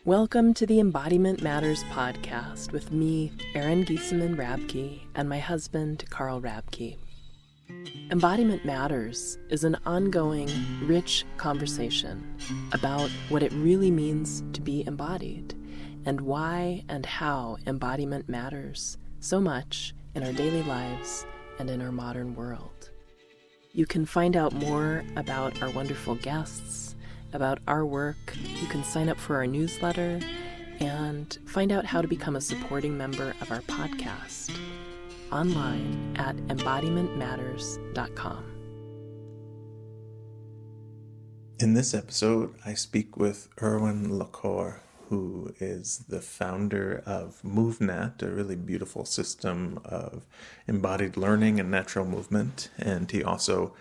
Welcome to the Embodiment Matters podcast with me, Erin Giesemann Rabke, and my husband, Carl Rabke. Embodiment Matters is an ongoing, rich conversation about what it really means to be embodied and why and how embodiment matters so much in our daily lives and in our modern world. You can find out more about our wonderful guests, about our work. You can sign up for our newsletter and find out how to become a supporting member of our podcast online at embodimentmatters.com. In this episode, I speak with Erwan Le Corre, who is the founder of MovNat, a really beautiful system of embodied learning and natural movement. And he also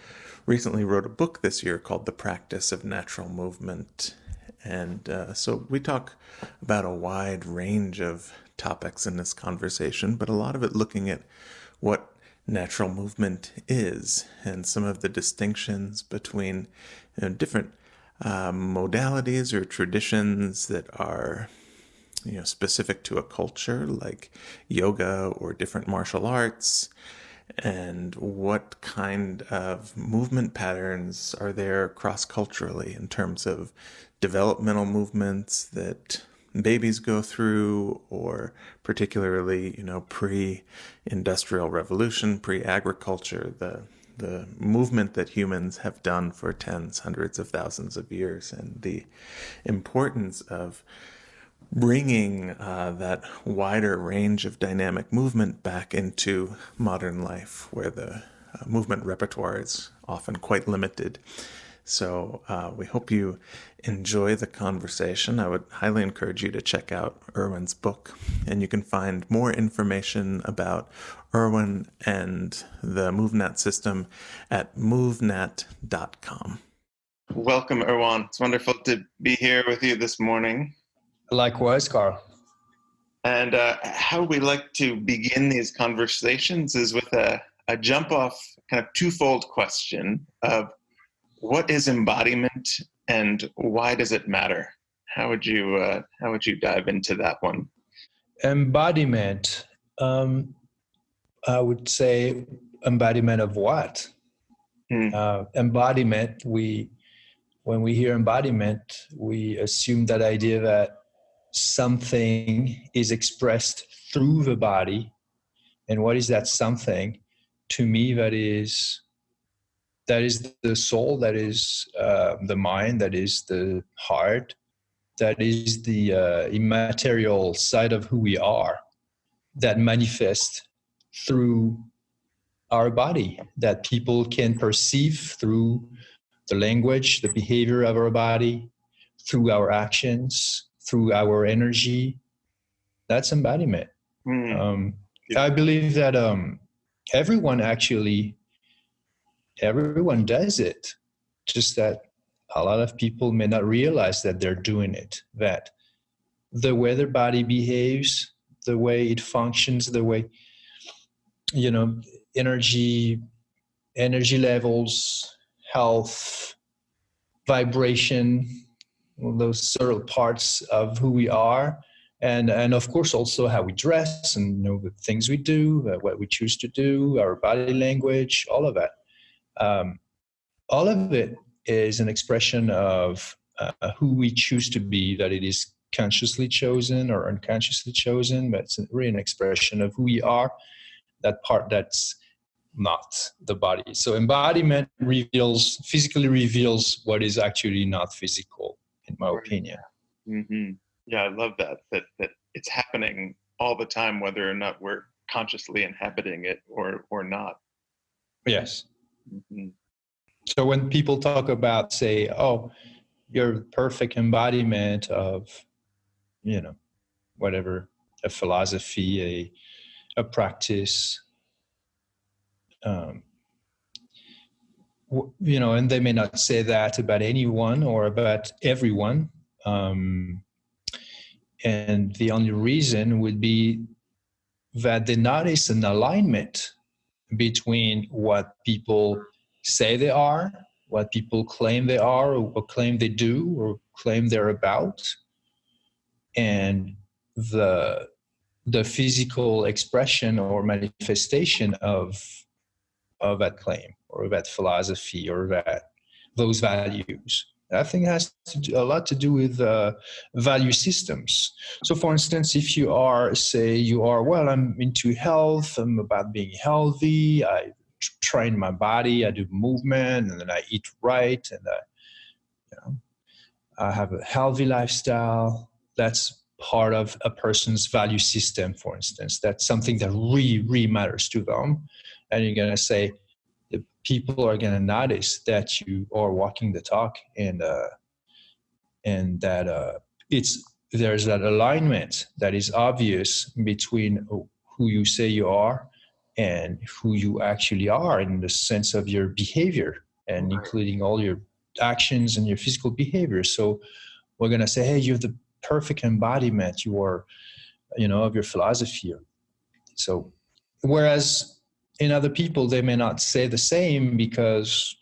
recently wrote a book this year called The Practice of Natural Movement. And so we talk about a wide range of topics in this conversation, but a lot of it looking at what natural movement is and some of the distinctions between different modalities or traditions that are specific to a culture, like yoga or different martial arts, and what kind of movement patterns are there cross-culturally in terms of developmental movements that babies go through, or particularly, pre-industrial revolution, pre-agriculture, the movement that humans have done for tens, hundreds of thousands of years, and the importance of bringing that wider range of dynamic movement back into modern life, where the movement repertoire is often quite limited. So we hope you enjoy the conversation. I would highly encourage you to check out Erwan's book, and you can find more information about Erwan and the MovNat system at MovNat.com. Welcome, Erwan. It's wonderful to be here with you this morning. Likewise, Carl. And how we like to begin these conversations is with a jump-off kind of twofold question of what is embodiment and why does it matter? How would you dive into that one? Embodiment. I would say embodiment of what? Embodiment. When we hear embodiment, we assume that idea that something is expressed through the body. And what is that something? To me, that is the soul, that is the mind, that is the heart, that is the immaterial side of who we are, that manifests through our body, that people can perceive through the language, the behavior of our body, through our actions, through our energy. That's embodiment. I believe that everyone does it, just that a lot of people may not realize that they're doing it, that the way their body behaves, the way it functions, the way, energy levels, health, vibration, those sort of parts of who we are, and of course also how we dress and the things we do, what we choose to do, our body language, all of that. All of it is an expression of who we choose to be, that it is consciously chosen or unconsciously chosen, but it's really an expression of who we are, that part that's not the body. So embodiment physically reveals what is actually not physical, in my opinion. Mm-hmm. Yeah, I love that it's happening all the time, whether or not we're consciously inhabiting it or not. Yes. Mm-hmm. So when people talk about, say, oh, you're the perfect embodiment of, whatever, a philosophy, a practice, and they may not say that about anyone or about everyone. And the only reason would be that they notice an alignment between what people say they are, what people claim they are, or claim they do, or claim they're about, and the physical expression or manifestation of that claim or that philosophy or those values. I think it has a lot to do with value systems. So for instance, if you are, well, I'm into health, I'm about being healthy, I train my body, I do movement, and then I eat right, and I have a healthy lifestyle. That's part of a person's value system, for instance. That's something that really, really matters to them. And you're going to say, the people are going to notice that you are walking the talk, and that there's that alignment that is obvious between who you say you are and who you actually are in the sense of your behavior, and including all your actions and your physical behavior. So we're going to say, hey, you're the perfect embodiment, you are, of your philosophy. So whereas in other people, they may not say the same, because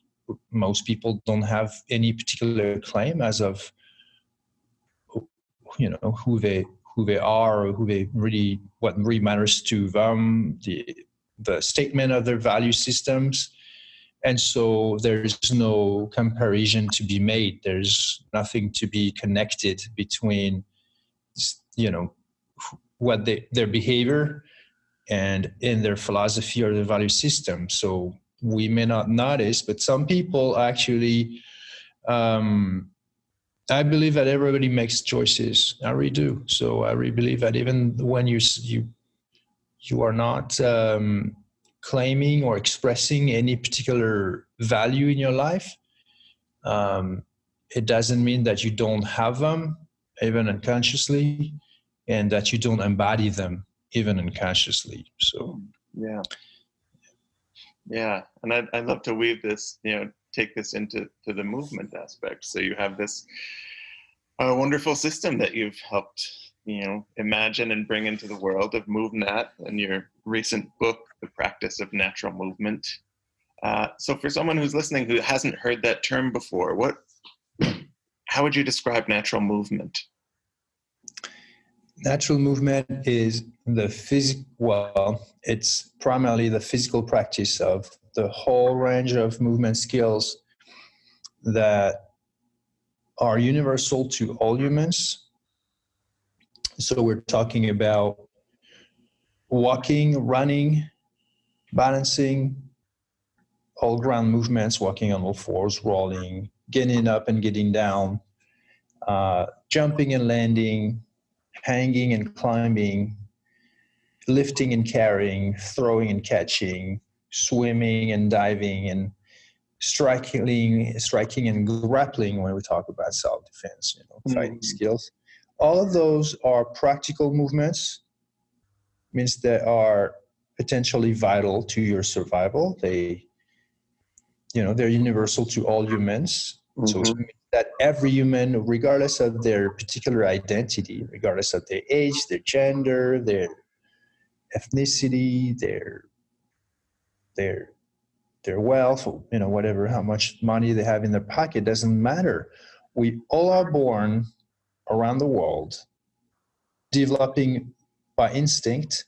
most people don't have any particular claim as of, who they are, or what really matters to them, the statement of their value systems. And so there's no comparison to be made. There's nothing to be connected between, what their behavior and in their philosophy or their value system. So we may not notice, but some people actually, I believe that everybody makes choices. I really do. So I really believe that even when you are not claiming or expressing any particular value in your life, it doesn't mean that you don't have them, even unconsciously, and that you don't embody them, even unconsciously. So yeah, and I'd love to weave this, take this into the movement aspect. So you have this wonderful system that you've helped, imagine and bring into the world of MovNat in your recent book, The Practice of Natural Movement. So for someone who's listening who hasn't heard that term before, how would you describe natural movement? Natural movement is it's primarily the physical practice of the whole range of movement skills that are universal to all humans. So we're talking about walking, running, balancing, all ground movements, walking on all fours, rolling, getting up and getting down, jumping and landing, hanging and climbing, lifting and carrying, throwing and catching, swimming and diving, and striking and grappling when we talk about self-defense, fighting skills. All of those are practical movements, means they are potentially vital to your survival. They're universal to all humans. Mm-hmm. So it means that every human, regardless of their particular identity, regardless of their age, their gender, their ethnicity, their wealth, whatever, how much money they have in their pocket, doesn't matter. We all are born around the world developing by instinct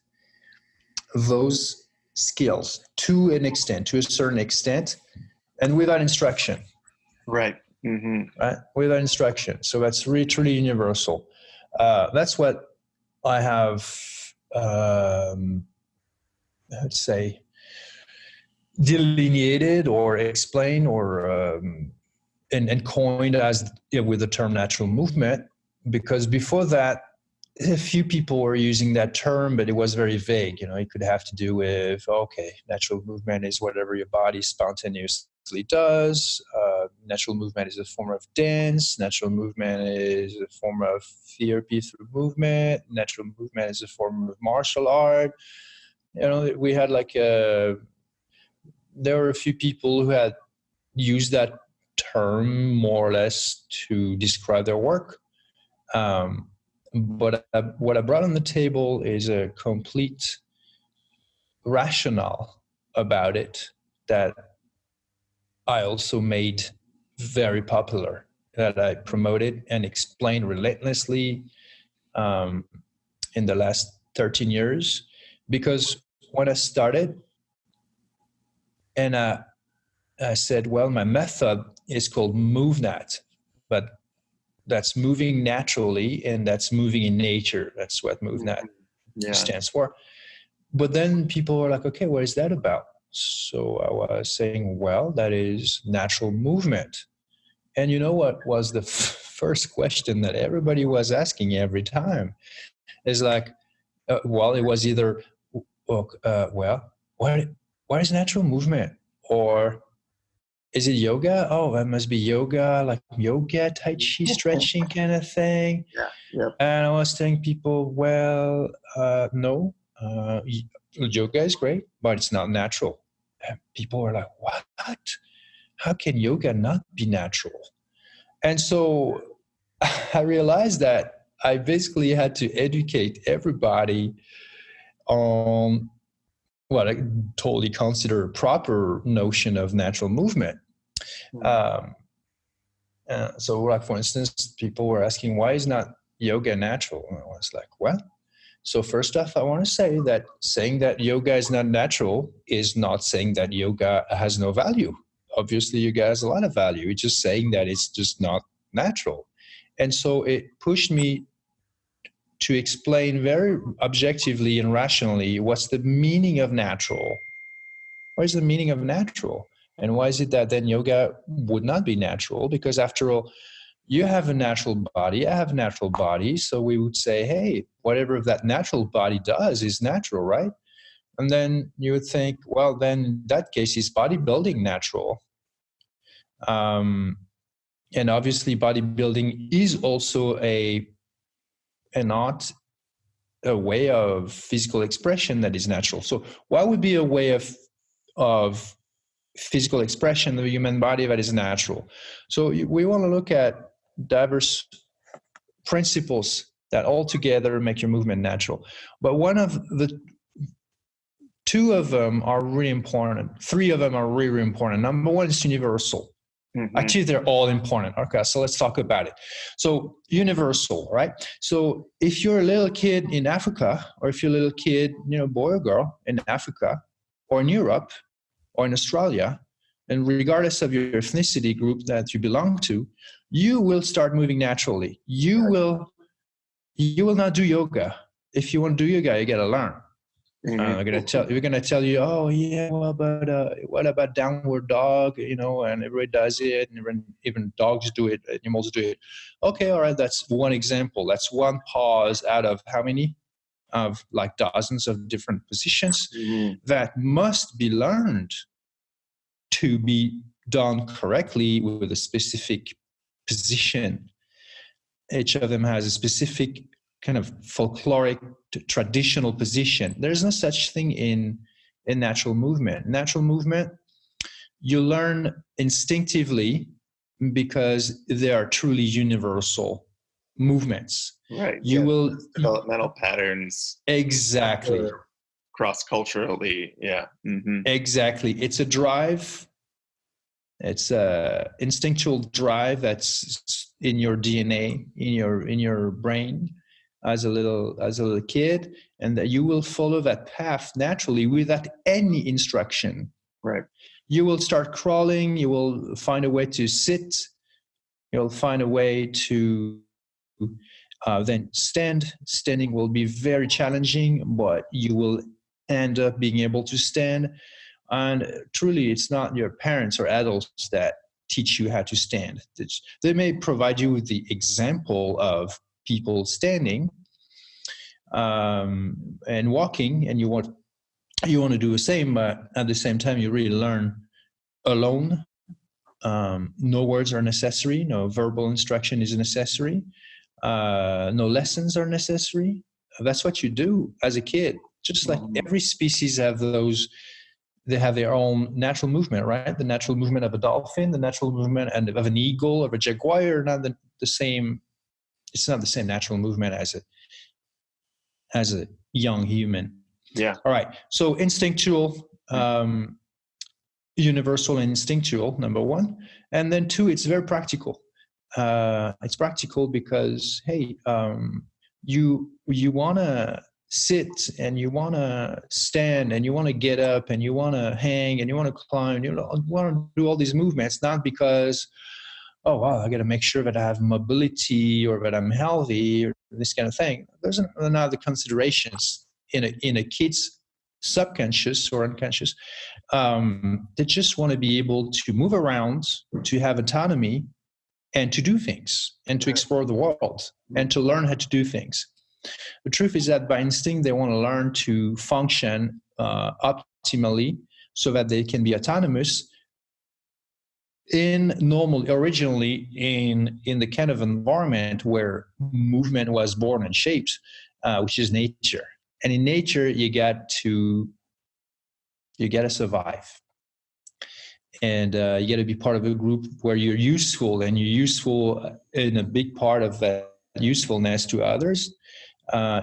those skills to a certain extent, and without instruction. Right. Mm-hmm. Right? Without instruction. So that's really truly universal. That's what I have, let's say, delineated or explained or and coined as with the term natural movement, because before that, a few people were using that term, but it was very vague. It could have to do with, natural movement is whatever your body spontaneously does. Natural movement is a form of dance. Natural movement is a form of therapy through movement. Natural movement is a form of martial art. We had there were a few people who had used that term more or less to describe their work. But what I brought on the table is a complete rationale about it that I also made very popular, that I promoted and explained relentlessly in the last 13 years, because when I started, and I said, well, my method is called MovNat, but that's moving naturally, and that's moving in nature. That's what MovNat stands for. But then people were like, okay, what is that about? So I was saying, well, that is natural movement. And you know what was the first question that everybody was asking every time? Is like, well, it was either, well, what is natural movement? Or is it yoga? Oh, it must be yoga, like yoga, Tai Chi, stretching kind of thing. Yeah. Yep. And I was telling people, well, no, yoga is great, but it's not natural. And people were like, what? How can yoga not be natural? And so I realized that I basically had to educate everybody on what I totally consider a proper notion of natural movement. So like, for instance, people were asking, why is not yoga natural? And I was like, well, so first off, I want to say that saying that yoga is not natural is not saying that yoga has no value. Obviously, yoga has a lot of value. It's just saying that it's just not natural. And so it pushed me to explain very objectively and rationally what's the meaning of natural. What is the meaning of natural? And why is it that then yoga would not be natural? Because after all, you have a natural body, I have a natural body. So we would say, hey, whatever that natural body does is natural, right? And then you would think, well, then in that case, is bodybuilding natural? And obviously bodybuilding is also an art, a way of physical expression that is natural. So what would be a way of physical expression of the human body that is natural? So we want to look at diverse principles that all together make your movement natural. But two of them are really important. Three of them are really, really important. Number one is universal. Mm-hmm. Actually, they're all important. Okay, so let's talk about it. So universal, right? So if you're a little kid in Africa, or if you're a little kid, boy or girl in Africa, or in Europe, or in Australia, and regardless of your ethnicity group that you belong to, you will start moving naturally. You will not do yoga. If you want to do yoga, you got to learn. We're going to tell you, oh yeah, well, but what about downward dog? And everybody does it, and even dogs do it, animals do it. Okay, all right, that's one example. That's one pause out of how many? Of like dozens of different positions that must be learned to be done correctly with a specific position. Each of them has a specific kind of folkloric traditional position. There's no such thing in natural movement. Natural movement, you learn instinctively because they are truly universal movements. Right. You will developmental patterns. Exactly. Cross-culturally. Yeah. Mm-hmm. Exactly. It's a drive. It's a instinctual drive that's in your DNA, in your brain as a little kid, and that you will follow that path naturally without any instruction. Right. You will start crawling. You will find a way to sit. You'll find a way to then stand. Standing will be very challenging, but you will end up being able to stand. And truly, it's not your parents or adults that teach you how to stand. They may provide you with the example of people standing and walking, and you want to do the same, but at the same time, you really learn alone. No words are necessary. No verbal instruction is necessary. No lessons are necessary. That's what you do as a kid. Just like every species have those. They have their own natural movement, right? The natural movement of a dolphin, the natural movement of an eagle, of a jaguar, are not the same. It's not the same natural movement as a young human. Yeah. All right. So instinctual, universal and instinctual, number one. And then two, it's very practical. It's practical because, hey, you want to sit and you want to stand and you want to get up and you want to hang and you want to climb, you want to do all these movements, not because, oh wow, I got to make sure that I have mobility or that I'm healthy or this kind of thing. There's another considerations in a kid's subconscious or unconscious. They just want to be able to move around, to have autonomy, and to do things, and to explore the world, and to learn how to do things. The truth is that by instinct, they want to learn to function optimally so that they can be autonomous originally in the kind of environment where movement was born and shaped, which is nature. And in nature, you got to survive. And you got to be part of a group where you're useful, and you're useful in a big part of that usefulness to others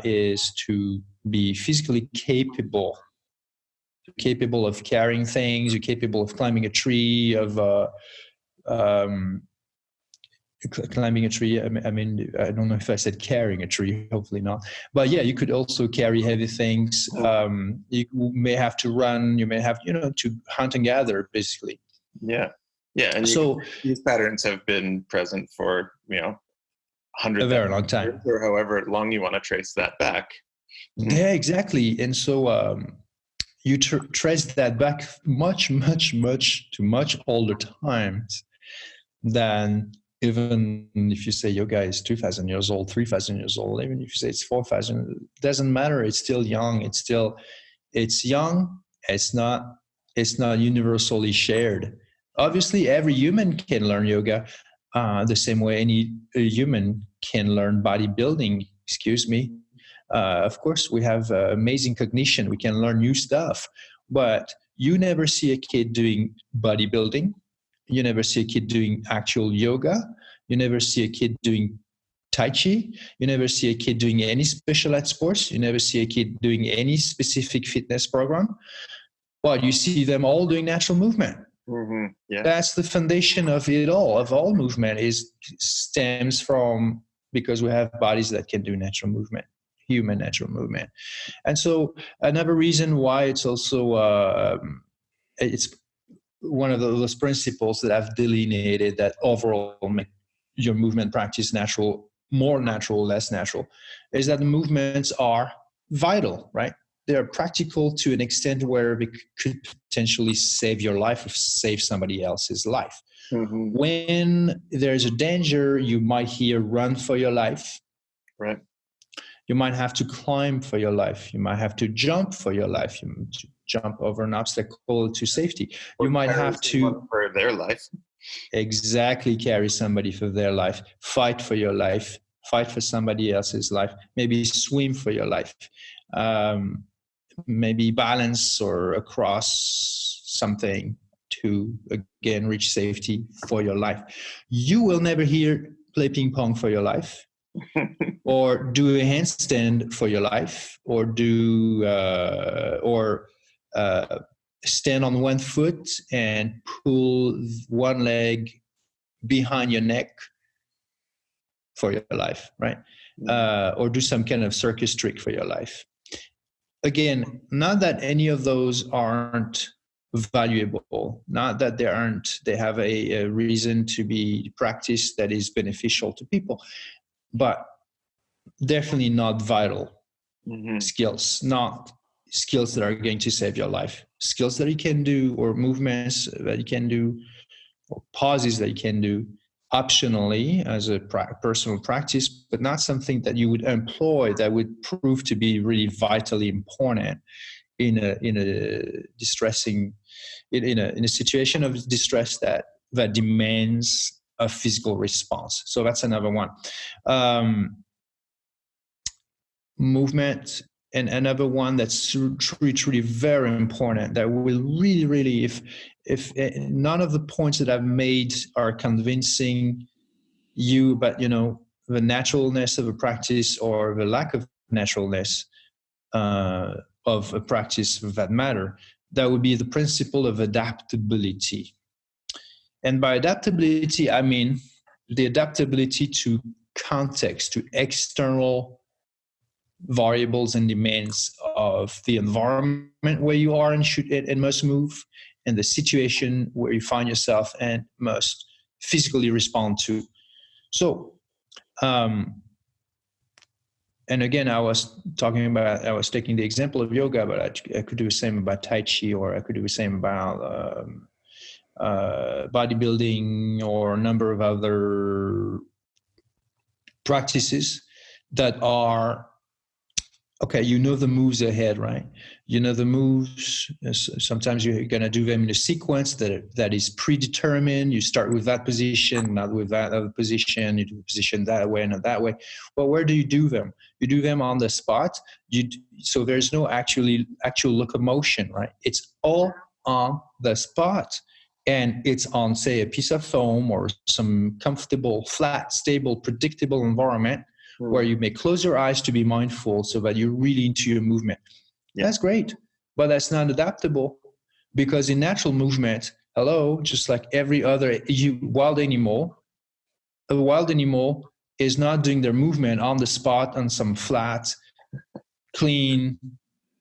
is to be physically capable of carrying things. You're capable of climbing a tree, climbing a tree. I mean, I don't know if I said carrying a tree, hopefully not. But yeah, you could also carry heavy things. You may have to run, you may have, to hunt and gather, basically. Yeah. Yeah. And so these patterns have been present for, hundreds a very long time, or however long you want to trace that back. Yeah, exactly. And so you trace that back much older times than even if you say yoga is 2,000 years old, 3,000 years old, even if you say it's 4,000, it doesn't matter. It's still young. It's young. It's not universally shared. Obviously, every human can learn yoga the same way any human can learn bodybuilding. Of course, we have amazing cognition. We can learn new stuff, but you never see a kid doing bodybuilding. You never see a kid doing actual yoga. You never see a kid doing Tai Chi. You never see a kid doing any specialized sports. You never see a kid doing any specific fitness program. But you see them all doing natural movement. Mm-hmm. Yeah. That's the foundation of it all, of all movement, stems from because we have bodies that can do natural movement, human natural movement. And so another reason why it's also it's one of those principles that I've delineated that overall make your movement practice natural, more natural, less natural, is that the movements are vital, right? They're practical to an extent where they could potentially save your life or save somebody else's life. Mm-hmm. When there's a danger, you might hear run for your life. Right. You might have to climb for your life. You might have to jump for your life. You might jump over an obstacle to safety. You might have to for their life. Exactly, carry somebody for their life, fight for your life, fight for somebody else's life, maybe swim for your life, maybe balance or across something to again reach safety for your life. You will never hear play ping pong for your life. Or do a handstand for your life, or do stand on one foot and pull one leg behind your neck for your life, right? Or do some kind of circus trick for your life. Again, not that any of those aren't valuable, not that they have a reason to be practiced that is beneficial to people, but definitely not vital skills, not skills that are going to save your life. Skills that you can do, or movements that you can do, or pauses that you can do optionally as a personal practice, but not something that you would employ that would prove to be really vitally important in a distressing, in a situation of distress that demands a physical response. So that's another one. Movement, and another one that's truly very important, that will really, if none of the points that I've made are convincing you, but the naturalness of a practice or the lack of naturalness of a practice for that matter, that would be the principle of adaptability. And by adaptability, I mean the adaptability to context, to external variables and demands of the environment where you are and must move, and the situation where you find yourself and must physically respond to. So, and again, I was taking the example of yoga, but I could do the same about Tai Chi, or I could do the same about bodybuilding, or a number of other practices that are, okay, you know the moves ahead, right? You know the moves. Sometimes you're going to do them in a sequence that is predetermined. You start with that position, not with that other position. You do the position that way, not that way. Well, where do you do them? You do them on the spot. So there's no actual locomotion, right? It's all on the spot. And it's on, say, a piece of foam or some comfortable, flat, stable, predictable environment where you may close your eyes to be mindful so that you're really into your movement. Yeah. That's great, but that's not adaptable, because in natural movement, just like every other wild animal, a wild animal is not doing their movement on the spot on some flat, clean,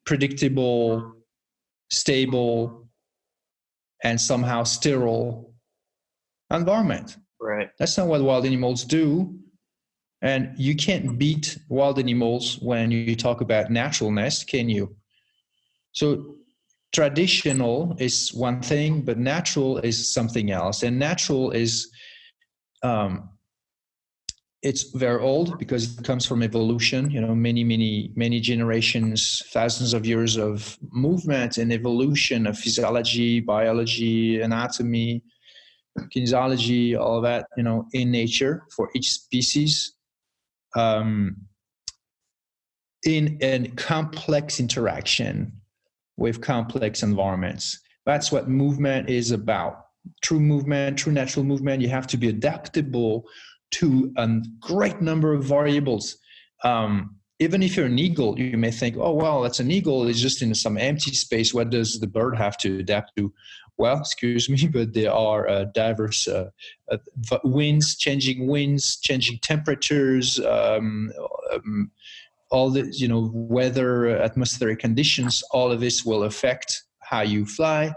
predictable, stable, and somehow sterile environment. Right. That's not what wild animals do. And you can't beat wild animals when you talk about naturalness, can you? So traditional is one thing, but natural is something else. And natural is, it's very old because it comes from evolution, many generations, thousands of years of movement and evolution of physiology, biology, anatomy, kinesiology, all of that, in nature for each species. In a complex interaction with complex environments. That's what movement is about. True movement, true natural movement, you have to be adaptable to a great number of variables. Even if you're an eagle, you may think, oh, well, that's an eagle. It's just in some empty space. What does the bird have to adapt to? Well, excuse me, but there are diverse winds, changing temperatures, all the, weather, atmospheric conditions, all of this will affect how you fly.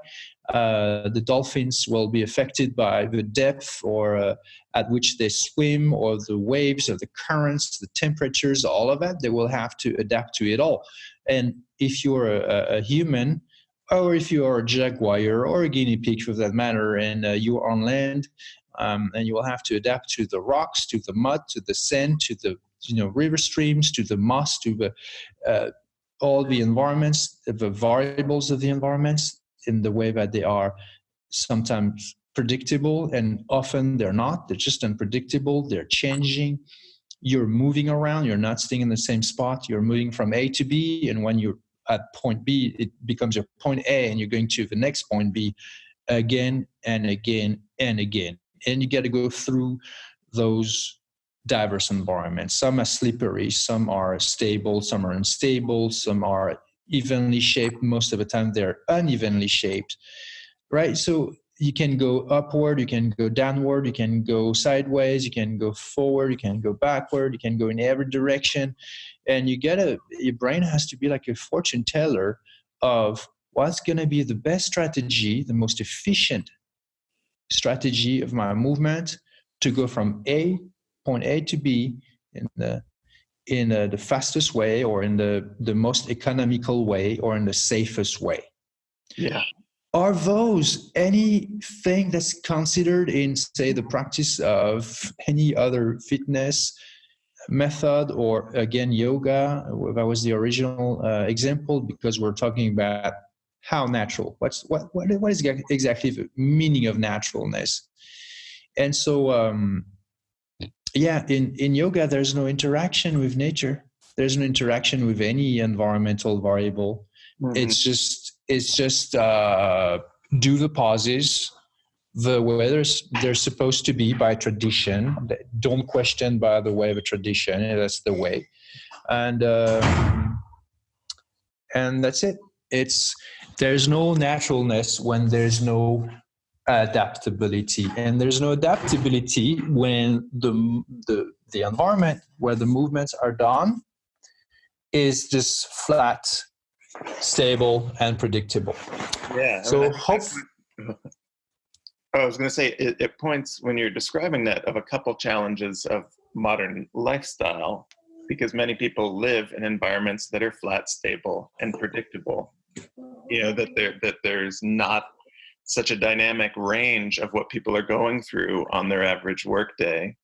The dolphins will be affected by the depth or at which they swim, or the waves, or the currents, the temperatures, all of that. They will have to adapt to it all. And if you're a human, or if you are a jaguar or a guinea pig for that matter, and you're on land, and you will have to adapt to the rocks, to the mud, to the sand, to the river streams, to the moss, to the all the environments, the variables of the environments, in the way that they are sometimes predictable, and often they're not. They're just unpredictable. They're changing. You're moving around. You're not staying in the same spot. You're moving from A to B, and when you're at point B, it becomes your point A, and you're going to the next point B again and again and again. And you got to go through those diverse environments. Some are slippery, some are stable, some are unstable, some are evenly shaped. Most of the time they're unevenly shaped, right? So you can go upward, you can go downward, you can go sideways, you can go forward, you can go backward, you can go in every direction. And your brain has to be like a fortune teller of what's going to be the best strategy, the most efficient strategy of my movement to go from point A to B in the fastest way, or in the most economical way, or in the safest way. Yeah. Are those anything that's considered in, say, the practice of any other fitness method, or again yoga? That was the original example, because we're talking about how natural. What is exactly the meaning of naturalness? And so in yoga, there's no interaction with nature. There's no interaction with any environmental variable. Mm-hmm. It's just do the pauses the way they're supposed to be by tradition. Don't question by the way of a tradition. That's the way, and that's it. There's no naturalness when there's no adaptability, and there's no adaptability when the environment where the movements are done is just flat, stable, and predictable. Yeah. So I was going to say, it points, when you're describing that, of a couple challenges of modern lifestyle, because many people live in environments that are flat, stable, and predictable. That there's not such a dynamic range of what people are going through on their average workday.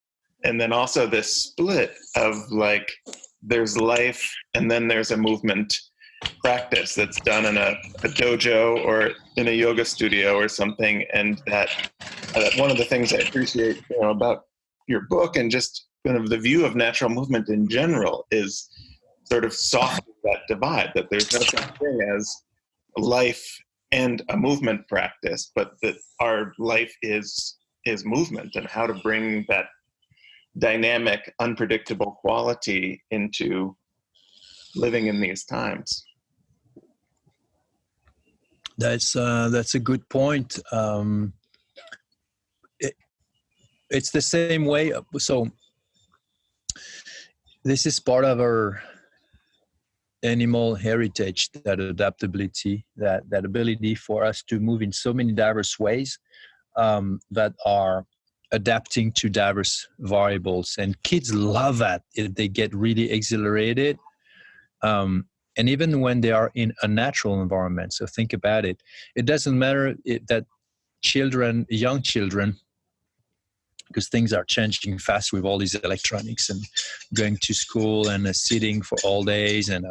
And then also this split of like, there's life and then there's a movement practice that's done in a dojo or in a yoga studio or something. And that one of the things I appreciate about your book and just kind of the view of natural movement in general is sort of softening that divide, that there's no such thing as life and a movement practice, but that our life is movement, and how to bring that dynamic, unpredictable quality into living in these times. That's a good point. It's the same way. So this is part of our animal heritage, that adaptability, that ability for us to move in so many diverse ways that are adapting to diverse variables. And kids love that. They get really exhilarated. And even when they are in a natural environment. So think about it. It doesn't matter that young children, because things are changing fast with all these electronics and going to school and sitting for all days. And,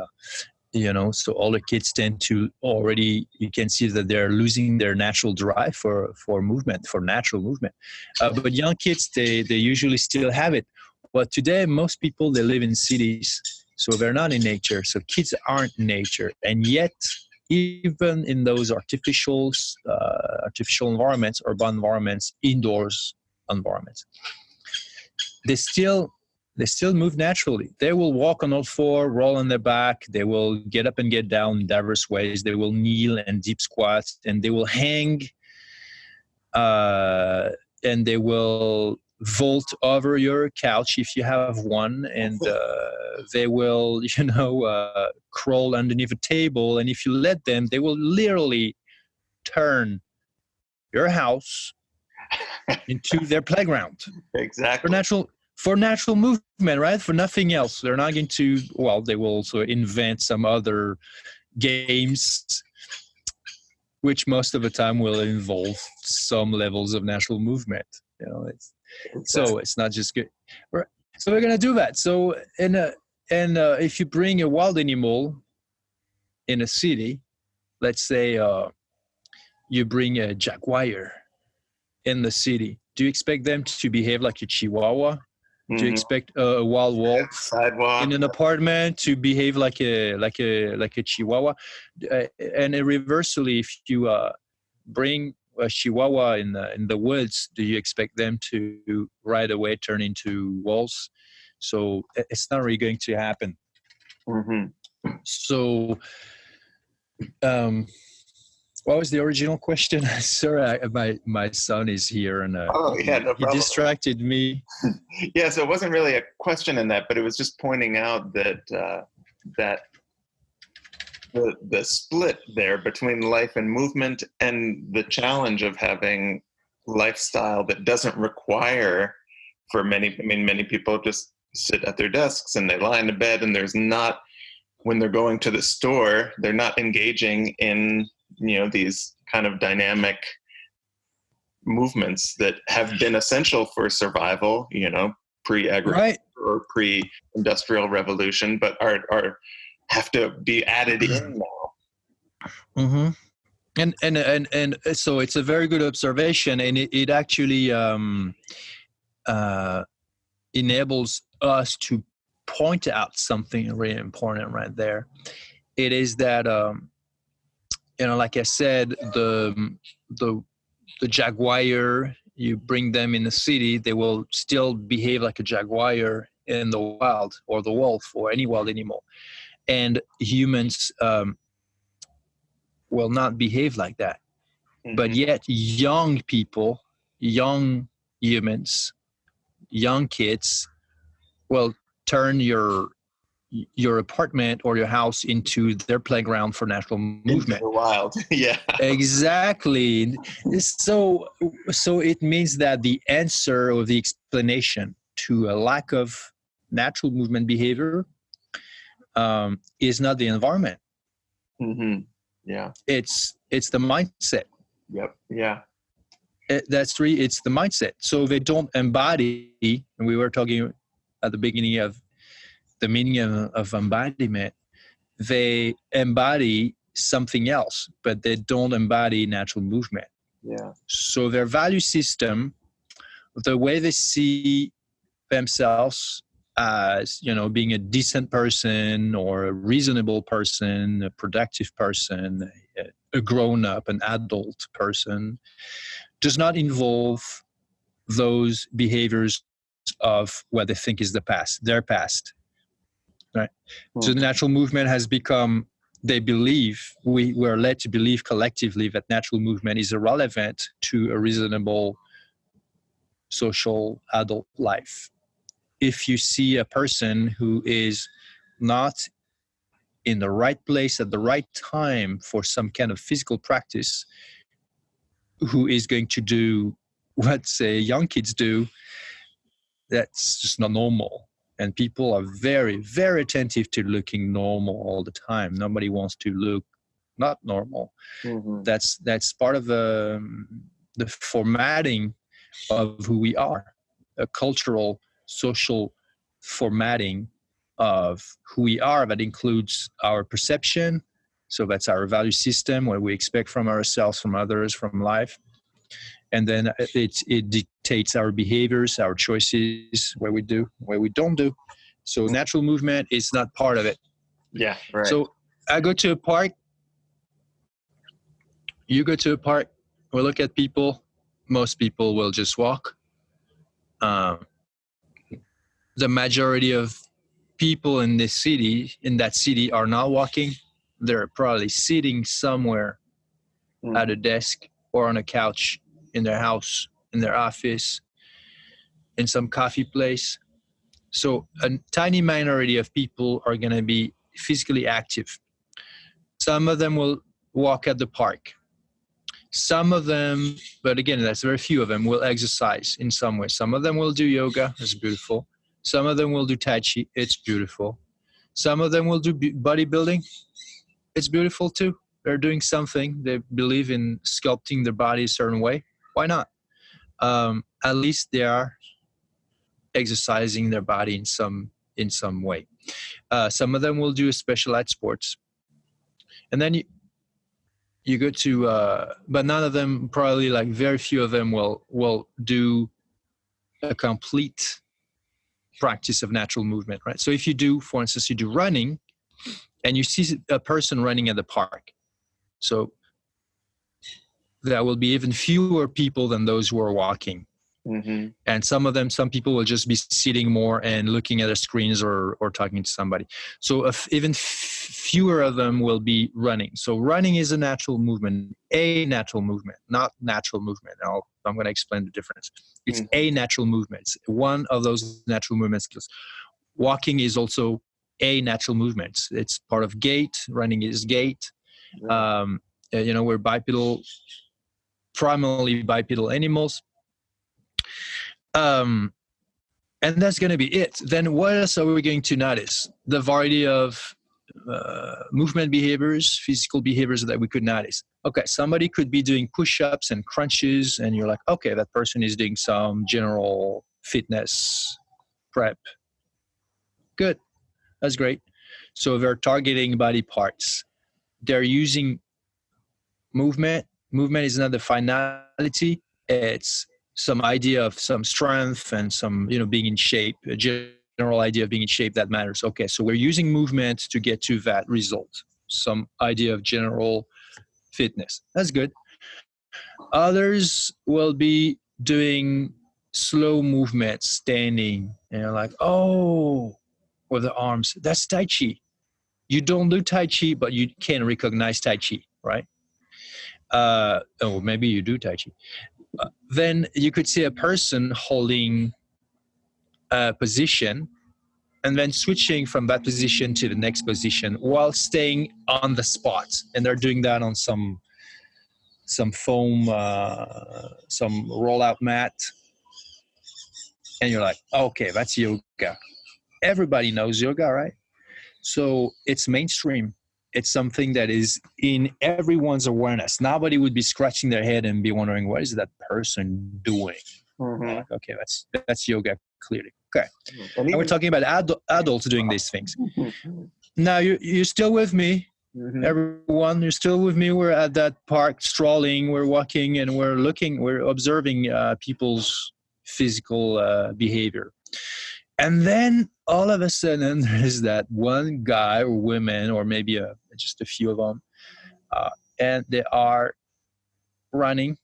so all the kids tend to already, you can see that they're losing their natural drive for movement, for natural movement. But young kids, they usually still have it. But today, most people, they live in cities, so they're not in nature. So kids aren't in nature. And yet, even in those artificial environments, urban environments, indoors environments, they still move naturally. They will walk on all four, roll on their back. They will get up and get down in diverse ways. They will kneel and deep squats, and they will hang, and they will vault over your couch if you have one, and they will, crawl underneath a table. And if you let them, they will literally turn your house into their playground. Exactly. For natural movement, right? For nothing else. They're not going to, they will also invent some other games, which most of the time will involve some levels of natural movement. So it's not just good. Right. So we're going to do that. So, if you bring a wild animal in a city, let's say you bring a jaguar in the city, do you expect them to behave like a chihuahua? Do you expect a wild wolf in an apartment to behave like a chihuahua? And reversely, if you bring a chihuahua in the woods, do you expect them to right away turn into wolves? So it's not really going to happen. Mm-hmm. So, what was the original question? Sorry, my son is here, and no problem. He distracted me. Yeah, so it wasn't really a question in that, but it was just pointing out that that the split there between life and movement, and the challenge of having lifestyle that doesn't require, for many people just sit at their desks and they lie in the bed, and there's not, when they're going to the store, they're not engaging in these kind of dynamic movements that have been essential for survival, pre-agriculture or pre-industrial revolution, but are have to be added in now. Mm-hmm. And so it's a very good observation, and it actually enables us to point out something really important right there. It is that like I said, the jaguar, you bring them in the city, they will still behave like a jaguar in the wild, or the wolf, or any wild animal. And humans will not behave like that. Mm-hmm. But yet young people, young humans, young kids will turn your your apartment or your house into their playground for natural movement. Into the wild. Yeah. Exactly. So it means that the answer or the explanation to a lack of natural movement behavior is not the environment. Mm-hmm. Yeah. It's the mindset. Yep. Yeah. It's the mindset. So they don't embody, and we were talking at the beginning of the meaning of embodiment. They embody something else, but they don't embody natural movement. Yeah. So their value system, the way they see themselves as, being a decent person or a reasonable person, a productive person, a grown-up, an adult person, does not involve those behaviors of what they think is their past, right? So the natural movement has become, they believe, we're led to believe collectively that natural movement is irrelevant to a reasonable social adult life. If you see a person who is not in the right place at the right time for some kind of physical practice, who is going to do what, say, young kids do, that's just not normal. And people are very, very attentive to looking normal all the time. Nobody wants to look not normal. Mm-hmm. That's part of the formatting of who we are, a cultural, social formatting of who we are that includes our perception. So that's our value system, what we expect from ourselves, from others, from life. And then it dictates our behaviors, our choices, what we do, what we don't do. So natural movement is not part of it. Yeah, right. So I go to a park, you go to a park, we look at people, most people will just walk. The majority of people in that city are not walking. They're probably sitting somewhere at a desk or on a couch in their house, in their office, in some coffee place. So a tiny minority of people are going to be physically active. Some of them will walk at the park. Some of them, but again, that's very few of them, will exercise in some way. Some of them will do yoga. It's beautiful. Some of them will do Tai Chi. It's beautiful. Some of them will do bodybuilding. It's beautiful too. They're doing something. They believe in sculpting their body a certain way. Why not? At least they are exercising their body in some way. Some of them will do specialized sports. And then you go to, but none of them, probably like very few of them will do a complete practice of natural movement, right? So if you do, for instance, you do running and you see a person running at the park, so there will be even fewer people than those who are walking. Mm-hmm. And some people will just be sitting more and looking at the screens or talking to somebody. So even fewer of them will be running. So running is a natural movement, not natural movement. I'm going to explain the difference. It's a natural movement. It's one of those natural movement skills. Walking is also a natural movement. It's part of gait. Running is gait. Yeah. We're primarily bipedal animals. And that's going to be it. Then what else are we going to notice? The variety of movement behaviors, physical behaviors that we could notice. Okay, somebody could be doing push-ups and crunches, and you're like, okay, that person is doing some general fitness prep. Good, that's great. So they're targeting body parts. They're using movement. Movement is not the finality. It's some idea of some strength and some, being in shape, a general idea of being in shape that matters. Okay, so we're using movement to get to that result, some idea of general fitness. That's good. Others will be doing slow movements, standing, and like, with the arms. That's Tai Chi. You don't do Tai Chi, but you can recognize Tai Chi, right? Maybe you do Tai Chi. Then you could see a person holding a position and then switching from that position to the next position while staying on the spot. And they're doing that on some foam, some rollout mat. And you're like, okay, that's yoga. Everybody knows yoga, right? So it's mainstream. It's something that is in everyone's awareness. Nobody would be scratching their head and be wondering, what is that person doing? Like, okay, that's yoga, clearly. Okay. And we're talking about adults doing these things. Now, you're still with me, everyone. You're still with me. We're at that park strolling. We're walking and we're observing people's physical behavior. And then all of a sudden, there's that one guy or women, or maybe just a few of them, and they are running.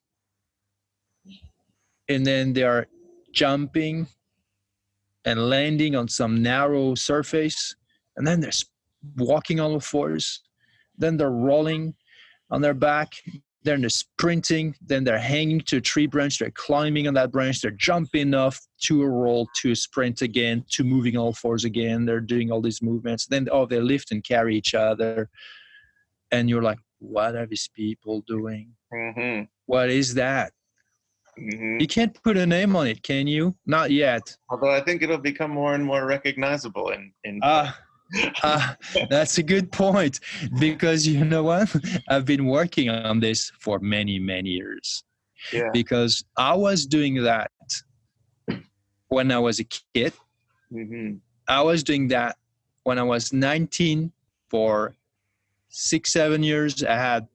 And then they are jumping and landing on some narrow surface. And then they're walking on all fours. Then they're rolling on their back. Then they're sprinting. Then they're hanging to a tree branch. They're climbing on that branch. They're jumping off to a roll, to a sprint again, to moving all fours again. They're doing all these movements. Then, they lift and carry each other. And you're like, what are these people doing? What is that? You can't put a name on it, can you? Not yet. Although I think it'll become more and more recognizable that's a good point, because you know what? I've been working on this for many, many years. Yeah. Because I was doing that when I was a kid. I was doing that when I was 19 for 6-7 years. I had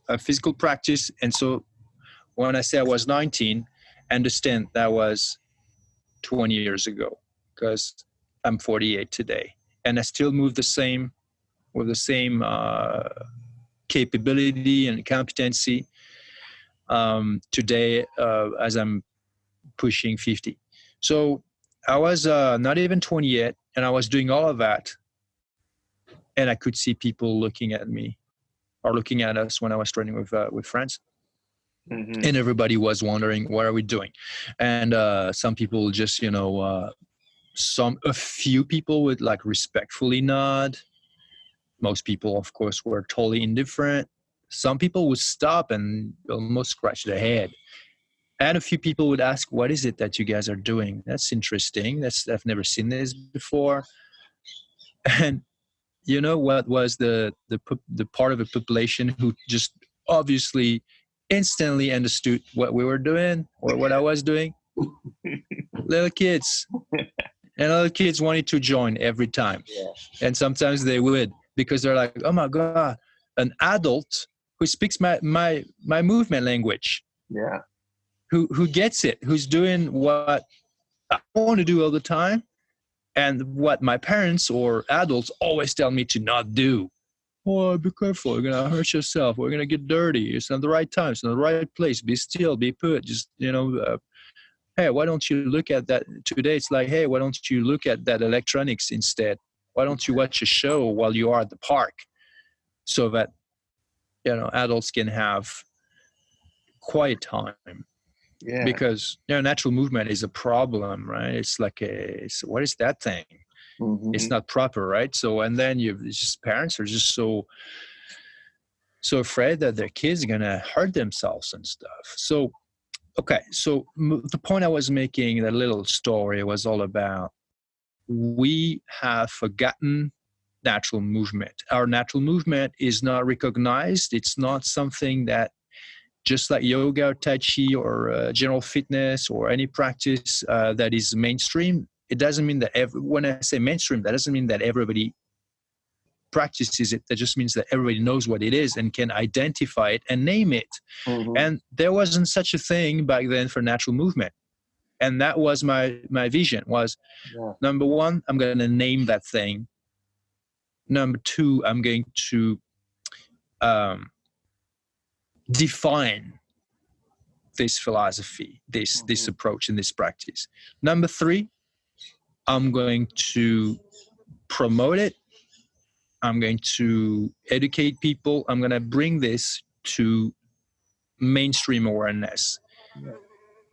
a physical practice. And so when I say I was 19, understand that was 20 years ago, because I'm 48 today. And I still move with the same capability and competency today as I'm pushing 50. So I was not even 20 yet, and I was doing all of that. And I could see people looking at me or looking at us when I was training with friends. And everybody was wondering, what are we doing? And some people just, a few people would like respectfully nod. Most people, of course, were totally indifferent. Some people would stop and almost scratch their head. And a few people would ask, what is it that you guys are doing? That's interesting. I've never seen this before. And you know what was the part of the population who just obviously instantly understood what we were doing or what I was doing? Little kids. And little kids wanted to join every time. Yeah. And sometimes they would, because they're like, oh my God, an adult who speaks my movement language. Yeah. Who gets it, who's doing what I want to do all the time, and what my parents or adults always tell me to not do. Oh, be careful, you're going to hurt yourself, we're going to get dirty, it's not the right time, it's not the right place, be still, be put, just, hey, why don't you look at that today? It's like, hey, why don't you look at that electronics instead? Why don't you watch a show while you are at the park, so that, adults can have quiet time? Yeah. Because natural movement is a problem, right? It's like what is that thing? It's not proper, right? So, and then parents are just so afraid that their kids are gonna hurt themselves and stuff. So, okay, so the point I was making, that little story, was all about, we have forgotten natural movement. Our natural movement is not recognized. It's not something that, just like yoga or Tai Chi or general fitness or any practice that is mainstream, it doesn't mean that when I say mainstream, that doesn't mean that everybody practices it. That just means that everybody knows what it is and can identify it and name it. And there wasn't such a thing back then for natural movement. And that was my vision was, number one, I'm going to name that thing. Number two, I'm going to define this philosophy, this approach and this practice. Number three, I'm going to promote it. I'm going to educate people. I'm going to bring this to mainstream awareness.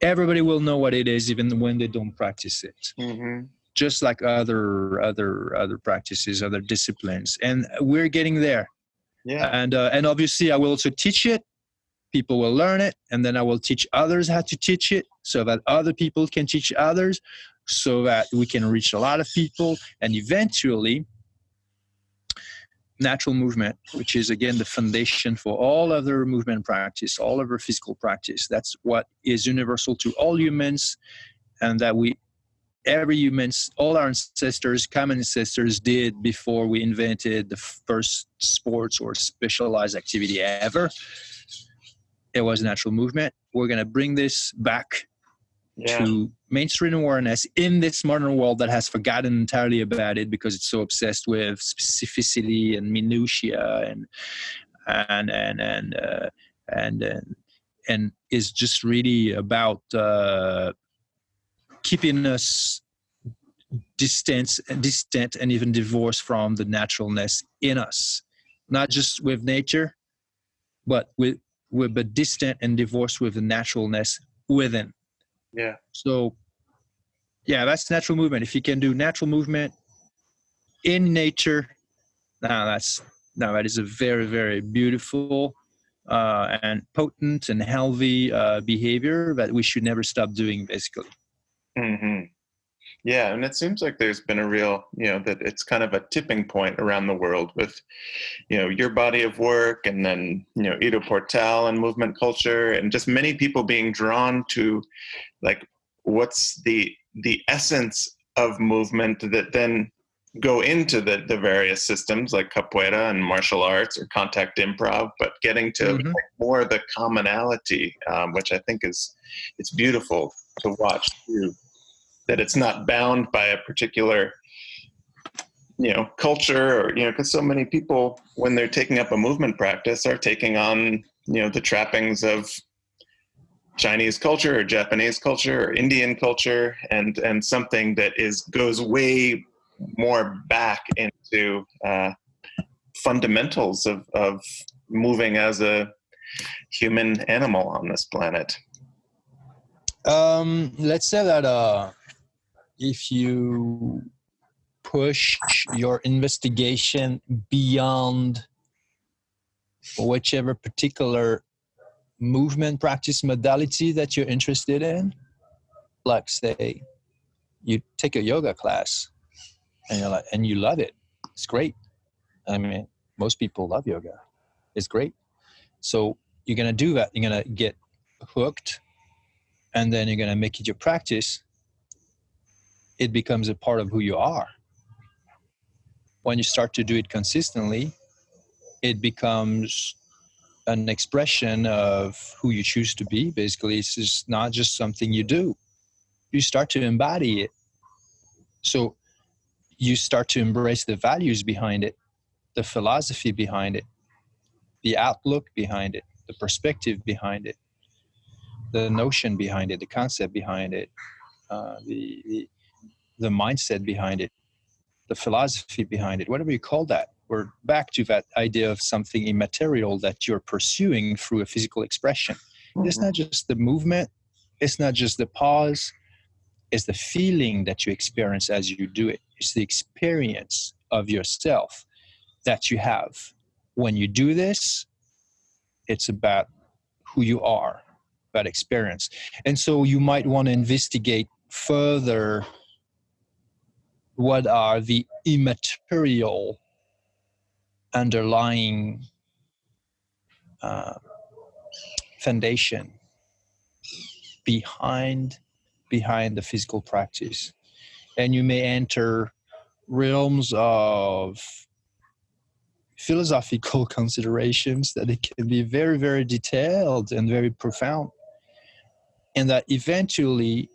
Everybody will know what it is, even when they don't practice it. just like other practices, other disciplines, and we're getting there. Yeah. And obviously, I will also teach it. People will learn it, and then I will teach others how to teach it, so that other people can teach others, so that we can reach a lot of people, and eventually, natural movement, which is again the foundation for all other movement practice, all other physical practice. That's what is universal to all humans, and that every humans, all our ancestors, common ancestors did before we invented the first sports or specialized activity ever. It was natural movement. We're going to bring this back to mainstream awareness in this modern world that has forgotten entirely about it because it's so obsessed with specificity and minutia and is just really about keeping us distant and even divorced from the naturalness in us, not just with nature, but but distant and divorced with the naturalness within. Yeah. So, yeah, that's natural movement. If you can do natural movement in nature, that is a very, very beautiful and potent and healthy behavior that we should never stop doing, basically. Mm-hmm. Yeah, and it seems like there's been a real, that it's kind of a tipping point around the world with, your body of work, and then, Ido Portal and movement culture, and just many people being drawn to, like, what's the essence of movement that then go into the various systems like capoeira and martial arts or contact improv, but getting to like more the commonality, which I think it's beautiful to watch too. That it's not bound by a particular, culture, or, because so many people, when they're taking up a movement practice, are taking on, the trappings of Chinese culture or Japanese culture or Indian culture, and something that goes way more back into fundamentals of moving as a human animal on this planet. Let's say that if you push your investigation beyond whichever particular movement practice modality that you're interested in, like say you take a yoga class and you love it, it's great. I mean, most people love yoga. It's great. So you're going to do that. You're going to get hooked, and then you're going to make it your practice. It becomes a part of who you are. When you start to do it consistently, it becomes an expression of who you choose to be. Basically, it's just not just something you do. You start to embody it. So you start to embrace the values behind it, the philosophy behind it, the outlook behind it, the perspective behind it, the notion behind it, the concept behind it, the mindset behind it, the philosophy behind it, whatever you call that. We're back to that idea of something immaterial that you're pursuing through a physical expression. It's not just the movement. It's not just the pause. It's the feeling that you experience as you do it. It's the experience of yourself that you have. When you do this, it's about who you are, that experience. And so you might want to investigate further what are the immaterial underlying foundation behind the physical practice. And you may enter realms of philosophical considerations that it can be very, very detailed and very profound. And that eventually,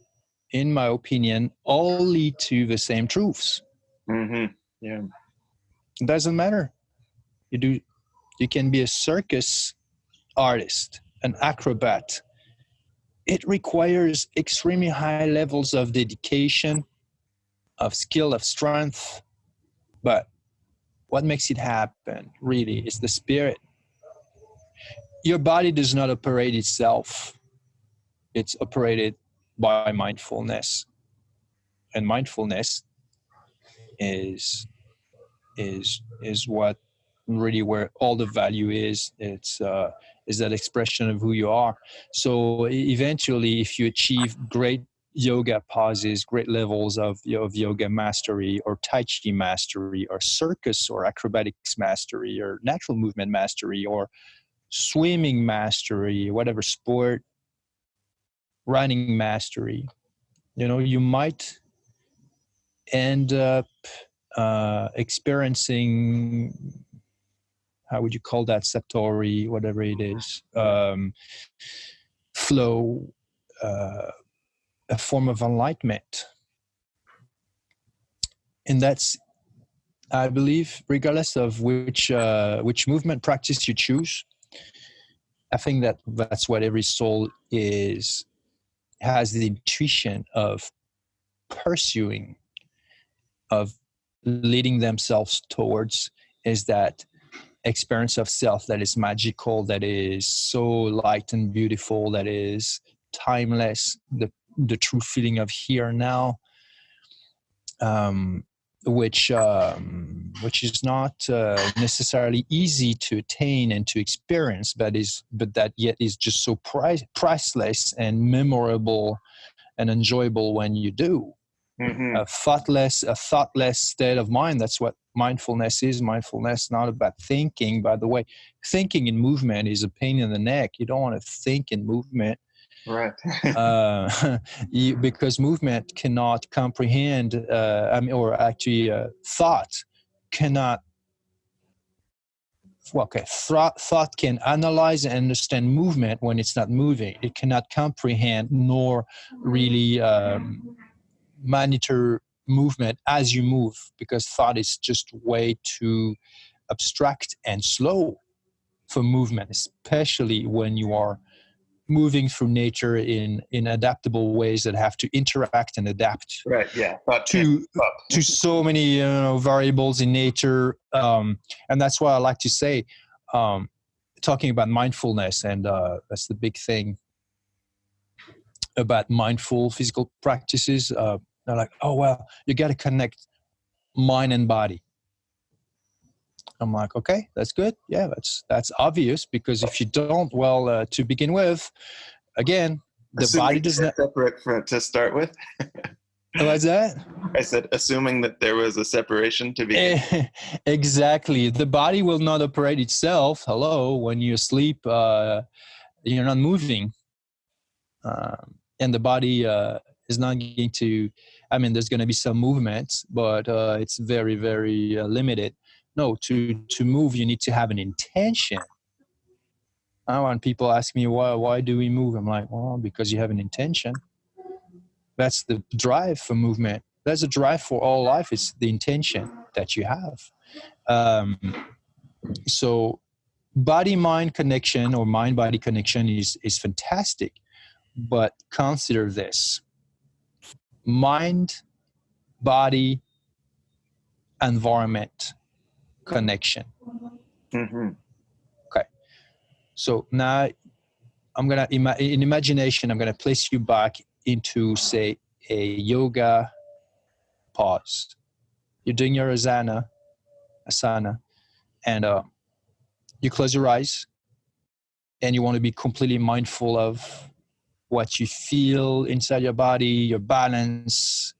in my opinion, all lead to the same truths. Mm-hmm. Yeah. It doesn't matter. You can be a circus artist, an acrobat. It requires extremely high levels of dedication, of skill, of strength. But what makes it happen, really, is the spirit. Your body does not operate itself. It's operated by mindfulness. And mindfulness is what really where all the value is. It's is that expression of who you are. So eventually, if you achieve great yoga poses, great levels of yoga mastery, or Tai Chi mastery, or circus or acrobatics mastery, or natural movement mastery, or swimming mastery, whatever sport, running mastery, you might end up experiencing, how would you call that, satori, whatever it is, flow, a form of enlightenment. And that's, I believe, regardless of which movement practice you choose, I think that's what every soul has the intuition of pursuing, of leading themselves towards, is that experience of self that is magical, that is so light and beautiful, that is timeless, the true feeling of here and now, which is not necessarily easy to attain and to experience, but that yet is just so priceless and memorable and enjoyable when you do. Mm-hmm. A thoughtless state of mind. That's what mindfulness is. Mindfulness, not about thinking. By the way, thinking in movement is a pain in the neck. You don't want to think in movement. Right. Because movement cannot comprehend, thought cannot. Thought can analyze and understand movement when it's not moving. It cannot comprehend nor really monitor movement as you move, because thought is just way too abstract and slow for movement, especially when you are moving through nature in adaptable ways that have to interact and adapt to so many variables in nature. And that's why I like to say, talking about mindfulness, and that's the big thing about mindful physical practices. They're like, oh, well, you got to connect mind and body. I'm like, okay, that's good. Yeah, that's obvious, because if you don't, well, to begin with, again, the body does not separate to start with. What's that? I said, assuming that there was a separation to begin. Exactly. The body will not operate itself. Hello, when you sleep, you're not moving, and the body is not going to. I mean, there's going to be some movement, but it's very, very limited. No, to move, you need to have an intention. When people ask me, why do we move? I'm like, well, because you have an intention. That's the drive for movement. That's a drive for all life. It's the intention that you have. So body-mind connection, or mind-body connection, is fantastic. But consider this. Mind, body, environment connection. Mm-hmm. Okay. So now I'm going to, in imagination, I'm going to place you back into, say, a yoga pause. You're doing your asana, and you close your eyes, and you want to be completely mindful of what you feel inside your body, your balance,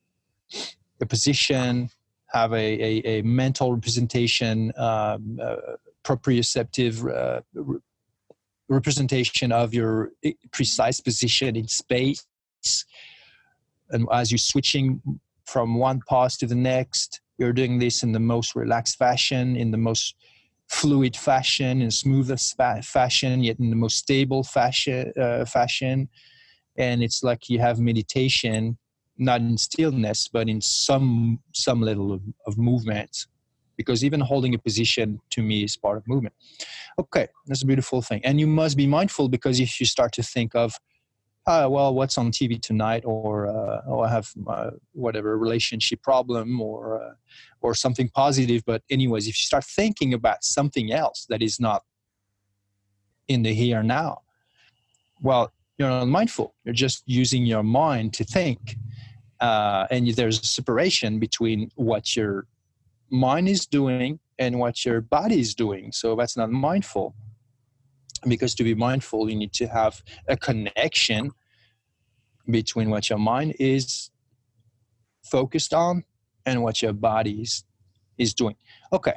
your position. Have a mental representation, proprioceptive representation of your precise position in space. And as you're switching from one pause to the next, you're doing this in the most relaxed fashion, in the most fluid fashion, in smoothest fashion, yet in the most stable fashion. And it's like you have meditation, not in stillness, but in some level of movement, because even holding a position to me is part of movement. Okay, that's a beautiful thing. And you must be mindful, because if you start to think of, well, what's on TV tonight, or I have whatever relationship problem, or something positive. But anyways, if you start thinking about something else that is not in the here and now, well, you're not mindful. You're just using your mind to think. and there's a separation between what your mind is doing and what your body is doing. So that's not mindful, because to be mindful, you need to have a connection between what your mind is focused on and what your body is doing. Okay,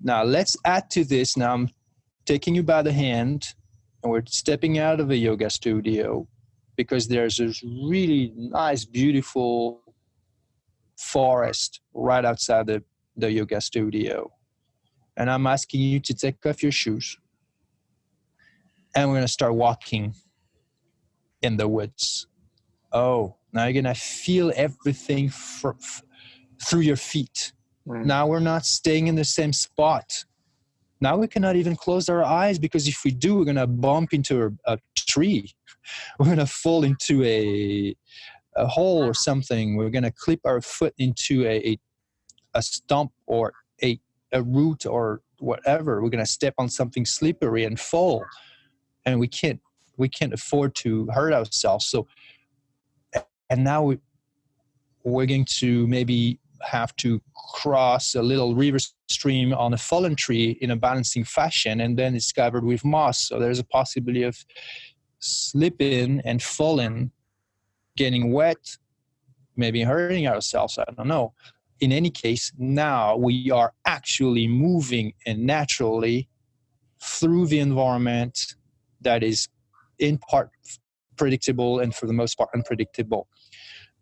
now let's add to this. Now I'm taking you by the hand, and we're stepping out of a yoga studio, because there's this really nice, beautiful forest right outside the yoga studio. And I'm asking you to take off your shoes, and we're going to start walking in the woods. Oh, now you're going to feel everything through your feet. Now we're not staying in the same spot. Now we cannot even close our eyes, because if we do, we're going to bump into a tree. We're going to fall into a hole or something. We're going to clip our foot into a stump or a root or whatever. We're going to step on something slippery and fall. And we can't afford to hurt ourselves. So, and now we're going to maybe have to cross a little river stream on a fallen tree in a balancing fashion, and then it's covered with moss. So there's a possibility of slipping and falling, getting wet, maybe hurting ourselves. I don't know. In any case, now we are actually moving and naturally through the environment that is in part predictable and for the most part unpredictable.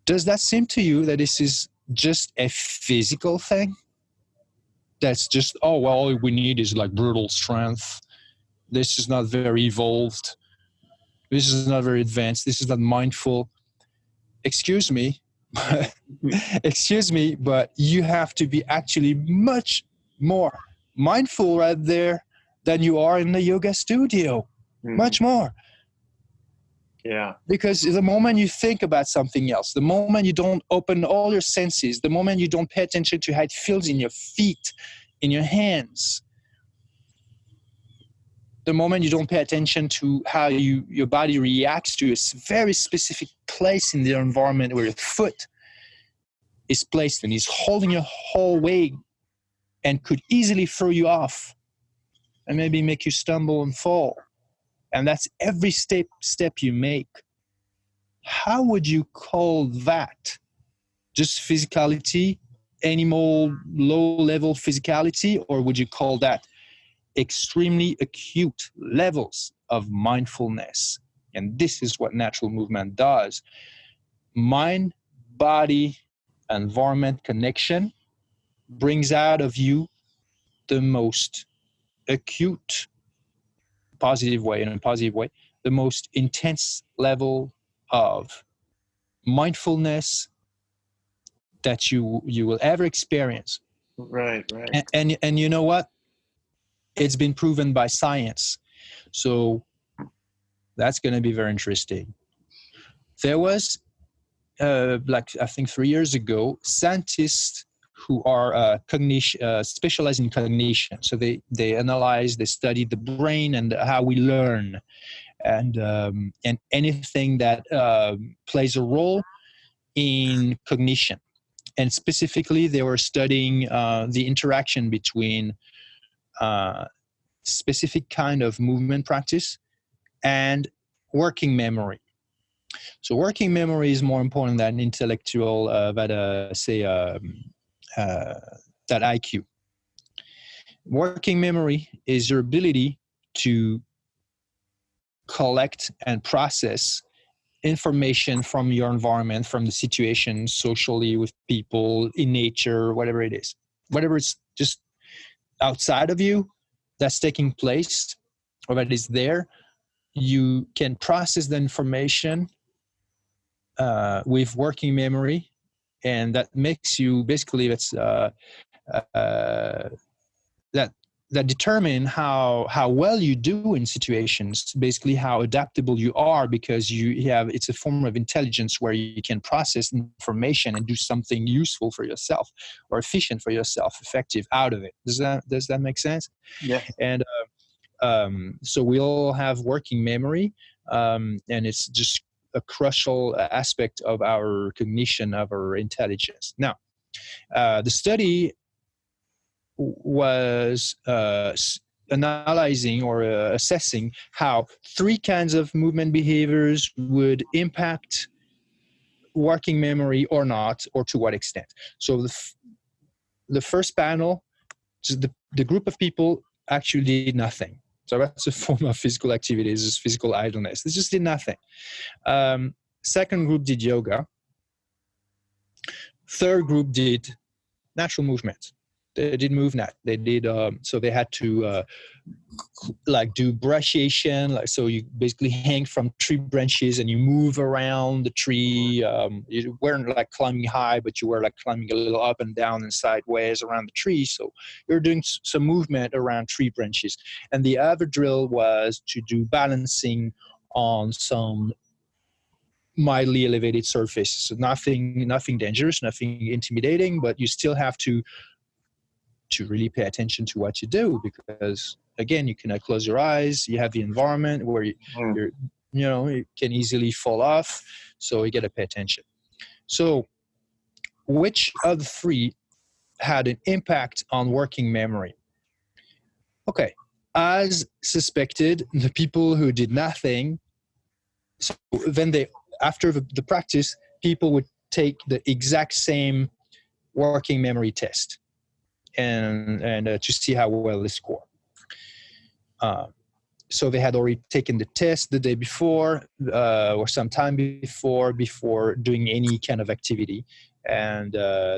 Does that seem to you that this is just a physical thing? That's just, oh, well, all we need is like brutal strength. This is not very evolved. This is not very advanced. This is not mindful. Excuse me, but you have to be actually much more mindful right there than you are in the yoga studio. Much more. Yeah. Because the moment you think about something else, the moment you don't open all your senses, the moment you don't pay attention to how it feels in your feet, in your hands, the moment you don't pay attention to how your body reacts to a very specific place in the environment where your foot is placed and is holding your whole weight and could easily throw you off and maybe make you stumble and fall. And that's every step you make. How would you call that? Just physicality, animal low-level physicality, or would you call that extremely acute levels of mindfulness? And this is what natural movement does. Mind, body, environment connection brings out of you the most acute positive way, the most intense level of mindfulness that you will ever experience. Right. And you know what? It's been proven by science. So that's going to be very interesting. There was, I think 3 years ago, scientists who are specialized in cognition. So they analyze, they study the brain and how we learn, and anything that plays a role in cognition. And specifically, they were studying the interaction between specific kind of movement practice and working memory. So working memory is more important than intellectual, that IQ. Working memory is your ability to collect and process information from your environment, from the situation, socially, with people, in nature, whatever it is. Whatever it's just outside of you that's taking place or that is there, you can process the information with working memory, and that makes you basically that determine how well you do in situations, basically how adaptable you are, because it's a form of intelligence where you can process information and do something useful for yourself or efficient for yourself, effective out of it. Does that make sense? Yeah. And so we all have working memory, and it's just a crucial aspect of our cognition, of our intelligence. Now, the study was analyzing or assessing how 3 kinds of movement behaviors would impact working memory or not, or to what extent. So the first panel, the group of people actually did nothing. So that's a form of physical activity, is physical idleness. They just did nothing. Second group did yoga. Third group did natural movement. They did MovNat. They did so they had to like do brachiation, like so you basically hang from tree branches and you move around the tree. You weren't like climbing high, but you were like climbing a little up and down and sideways around the tree. So you're doing some movement around tree branches. And the other drill was to do balancing on some mildly elevated surface. So nothing dangerous, nothing intimidating, but you still have to really pay attention to what you do, because again, you cannot close your eyes. You have the environment where you're you can easily fall off, so you got to pay attention. So which of the 3 had an impact on working memory? Okay, as suspected, the people who did nothing, so then after the practice, people would take the exact same working memory test and to see how well they score. So they had already taken the test the day before or some time before doing any kind of activity, and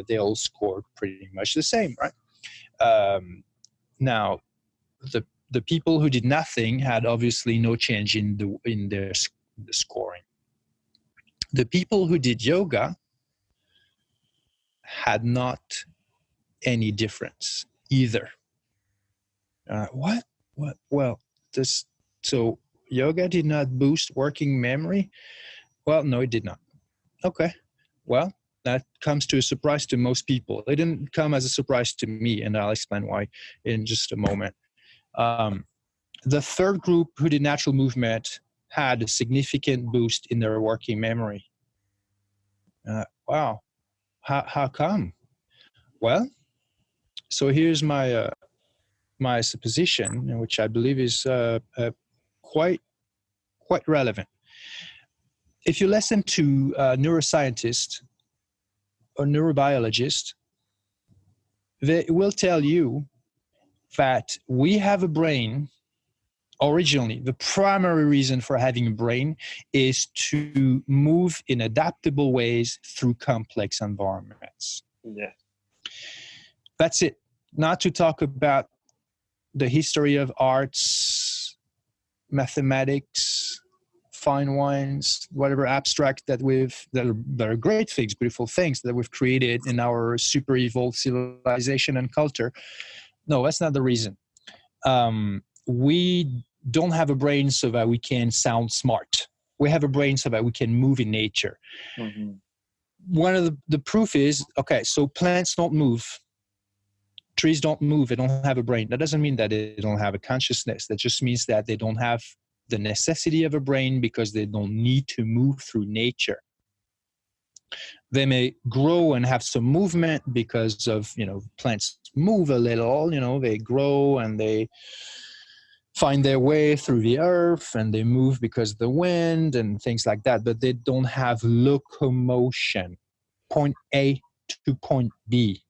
they all scored pretty much the same, right? Now, the people who did nothing had obviously no change in the scoring. The people who did yoga had not any difference either. What? Well, so yoga did not boost working memory? Well, no, it did not. Okay. Well, that comes to a surprise to most people. It didn't come as a surprise to me, and I'll explain why in just a moment. The third group who did natural movement had a significant boost in their working memory. Wow. How come? Well, so here's my my supposition, which I believe is quite relevant. If you listen to a neuroscientist or neurobiologist, they will tell you that we have a brain. Originally, the primary reason for having a brain is to move in adaptable ways through complex environments. Yeah. That's it. Not to talk about the history of arts, mathematics, fine wines, whatever abstract that are great things, beautiful things that we've created in our super evolved civilization and culture. No, that's not the reason. We don't have a brain so that we can sound smart. We have a brain so that we can move in nature. Mm-hmm. One of the proof is, okay, so plants don't move. Trees don't move. They don't have a brain. That doesn't mean that they don't have a consciousness. That just means that they don't have the necessity of a brain because they don't need to move through nature. They may grow and have some movement because of, plants move a little, they grow and they find their way through the earth and they move because of the wind and things like that, but they don't have locomotion, point A to point B.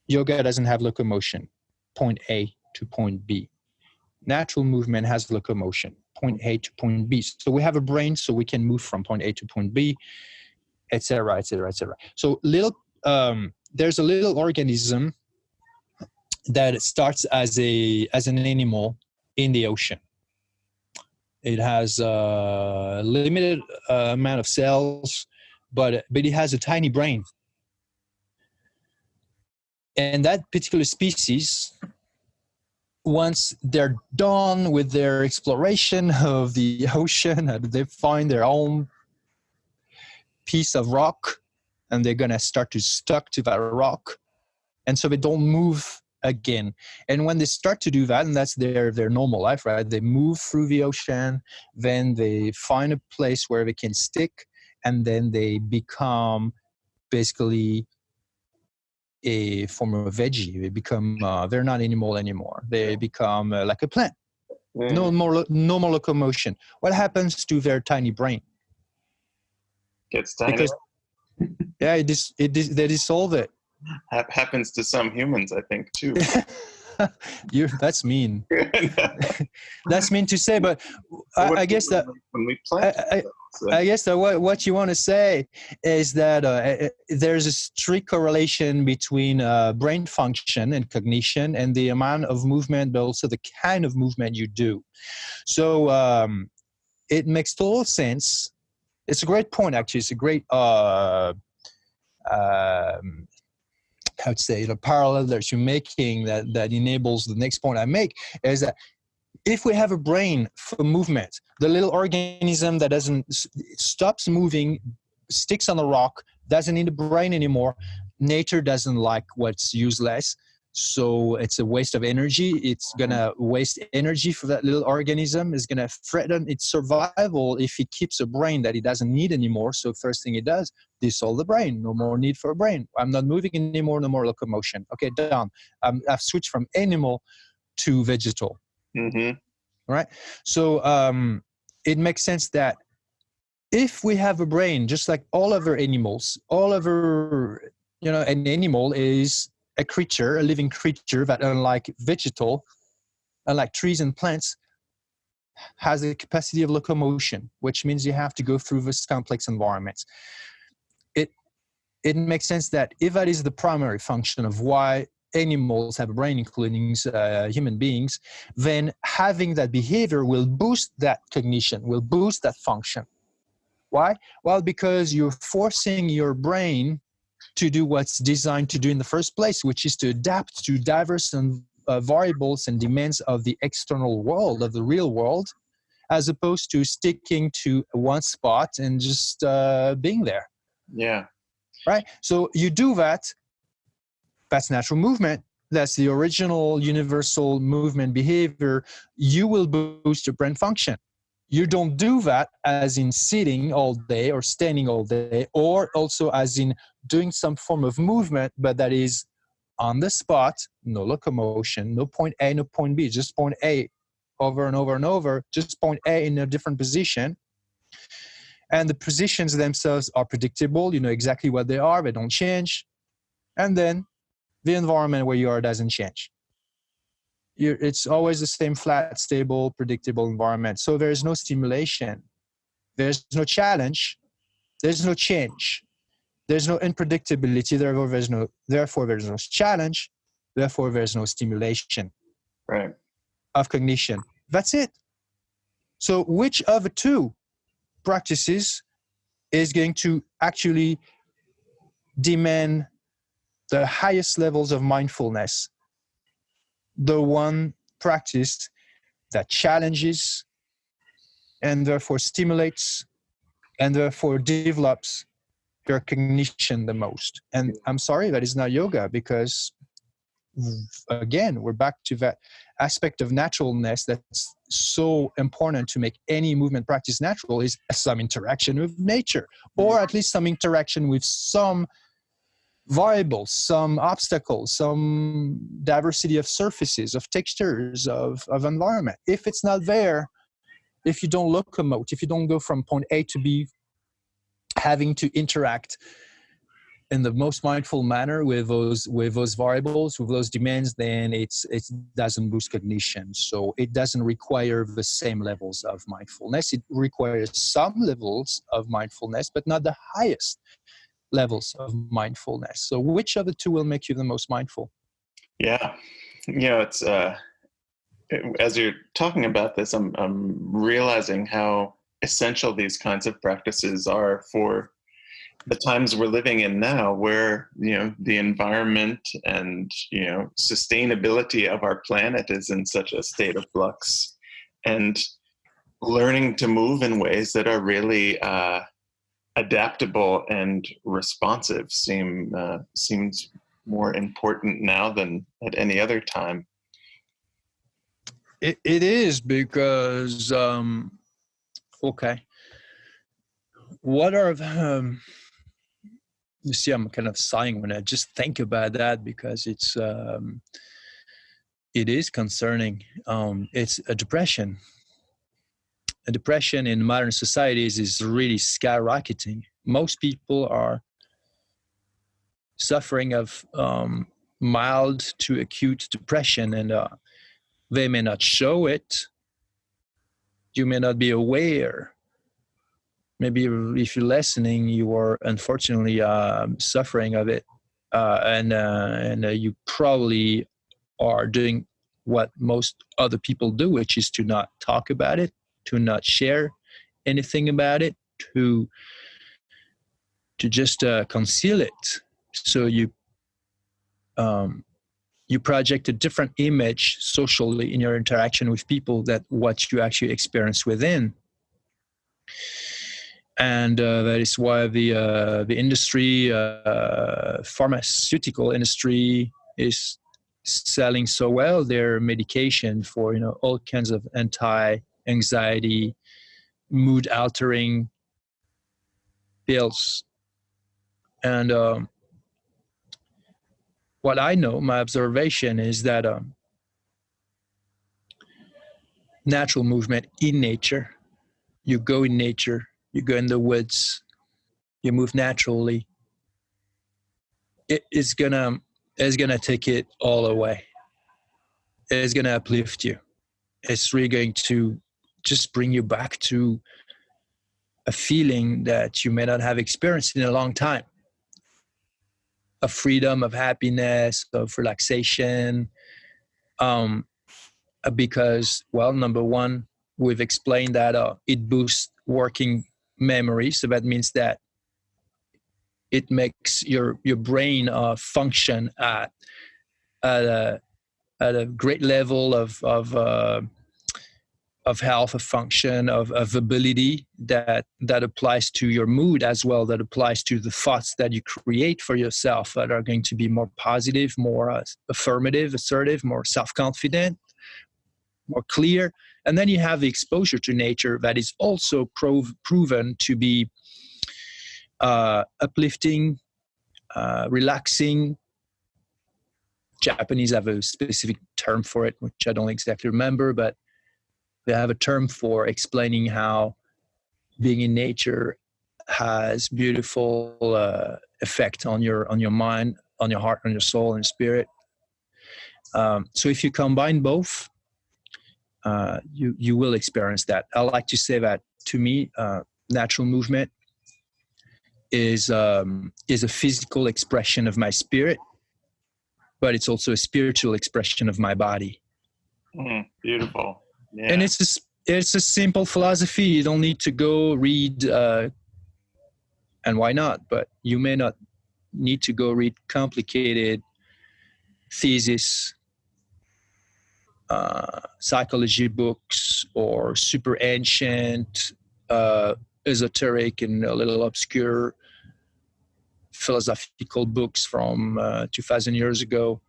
Yoga doesn't have locomotion, point A to point B. Natural movement has locomotion, point A to point B. So we have a brain so we can move from point A to point B, etc., etc., etc. So there's a little organism that starts as an animal in the ocean. It has a limited amount of cells, but it has a tiny brain. And that particular species, once they're done with their exploration of the ocean, they find their own piece of rock, and they're going to start to stuck to that rock. And so they don't move again. And when they start to do that, and that's their normal life, right? They move through the ocean, then they find a place where they can stick, and then they become basically a form of veggie. They become, they're not animal anymore. They become like a plant. No more locomotion. What happens to their tiny brain? Gets tiny. Because they dissolve it. Happens to some humans, I think, too. That's mean. That's mean to say, but I guess that when we plant, I guess that what you want to say is that there's a strict correlation between brain function and cognition and the amount of movement, but also the kind of movement you do. So it makes total sense. It's a great point, actually. It's a great I would say the parallel that you're making that enables the next point I make is that if we have a brain for movement, the little organism that stops moving, sticks on the rock, doesn't need a brain anymore. Nature doesn't like what's useless, so it's a waste of energy. It's gonna waste energy for that little organism. It's gonna threaten its survival if it keeps a brain that it doesn't need anymore. So first thing it does, dissolve the brain. No more need for a brain. I'm not moving anymore. No more locomotion. Okay, done. I've switched from animal to vegetal. Mm-hmm. Right. So it makes sense that if we have a brain, just like all other animals, an animal is a creature, a living creature that, unlike vegetal, unlike trees and plants, has the capacity of locomotion, which means you have to go through this complex environments. It makes sense that if that is the primary function of why animals have a brain, including human beings, then having that behavior will boost that cognition, will boost that function. Why? Well, because you're forcing your brain to do what's designed to do in the first place, which is to adapt to diverse and variables and demands of the external world, of the real world, as opposed to sticking to one spot and just being there. Yeah. Right? So you do that. That's natural movement. That's the original universal movement behavior. You will boost your brain function. You don't do that as in sitting all day or standing all day, or also as in doing some form of movement, but that is on the spot, no locomotion, no point A, no point B, just point A over and over and over, just point A in a different position. And the positions themselves are predictable. You know exactly what they are. They don't change. And then the environment where you are doesn't change. It's always the same flat, stable, predictable environment. So there's no stimulation. There's no challenge. There's no change. There's no unpredictability. Therefore, there's no challenge. Therefore, there's no stimulation of cognition. That's it. So which of the two practices is going to actually demand the highest levels of mindfulness? The one practice that challenges and therefore stimulates and therefore develops your cognition the most. And I'm sorry, that is not yoga, because again, we're back to that aspect of naturalness that's so important to make any movement practice natural, is some interaction with nature, or at least some interaction with some variables, some obstacles, some diversity of surfaces, of textures, of environment. If it's not there, if you don't locomote, if you don't go from point A to B, having to interact in the most mindful manner with those variables, with those demands, then it doesn't boost cognition. So it doesn't require the same levels of mindfulness. It requires some levels of mindfulness, but not the highest levels of mindfulness. So which of the two will make you the most mindful? Yeah. It's as you're talking about this, I'm realizing how essential these kinds of practices are for the times we're living in now, where the environment and sustainability of our planet is in such a state of flux, and learning to move in ways that are really adaptable and responsive seems more important now than at any other time. It is because, okay. What are, you see, I'm kind of sighing when I just think about that because it is concerning. It's a depression. A depression in modern societies is really skyrocketing. Most people are suffering of mild to acute depression, and they may not show it. You may not be aware. Maybe if you're listening, you are unfortunately suffering of it, and you probably are doing what most other people do, which is to not talk about it, to not share anything about it, to just conceal it. So you project a different image socially in your interaction with people that what you actually experience within. And that is why the industry, pharmaceutical industry, is selling so well their medication for all kinds of anti-anxiety, mood-altering pills. And what I know, my observation is that natural movement in nature, you go in nature, you go in the woods, you move naturally, it's gonna take it all away. It's gonna uplift you. It's really going to just bring you back to a feeling that you may not have experienced in a long time. Of freedom, of happiness, of relaxation. Because, well, number one, we've explained that it boosts working memory. So that means that it makes your brain function at a great level of health, of function, of ability that applies to your mood as well, that applies to the thoughts that you create for yourself that are going to be more positive, more affirmative, assertive, more self-confident, more clear. And then you have the exposure to nature that is also proven to be uplifting, relaxing. Japanese have a specific term for it, which I don't exactly remember, but they have a term for explaining how being in nature has beautiful effect on your mind, on your heart, on your soul, and spirit. So if you combine both, you will experience that. I like to say that, to me, natural movement is a physical expression of my spirit, but it's also a spiritual expression of my body. Beautiful. Yeah. And it's a simple philosophy. You don't need to go read, and why not? But you may not need to go read complicated thesis, psychology books, or super ancient, esoteric and a little obscure philosophical books from 2,000 years ago.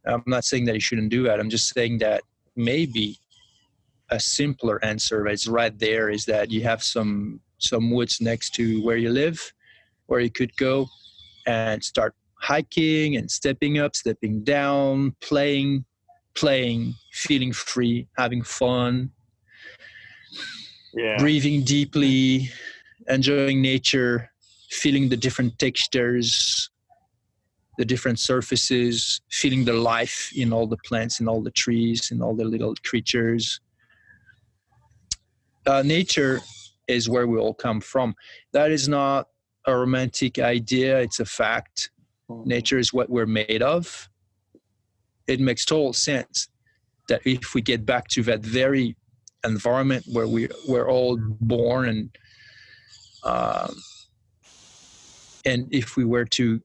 I'm not saying that you shouldn't do that. I'm just saying that maybe a simpler answer is right there is that you have some woods next to where you live, where you could go and start hiking and stepping up, stepping down, playing, feeling free, having fun, breathing deeply, enjoying nature, feeling the different textures, the different surfaces, feeling the life in all the plants, in all the trees, in all the little creatures. Nature is where we all come from. That is not a romantic idea. It's a fact. Nature is what we're made of. It makes total sense that if we get back to that very environment where we're all born, and if we were to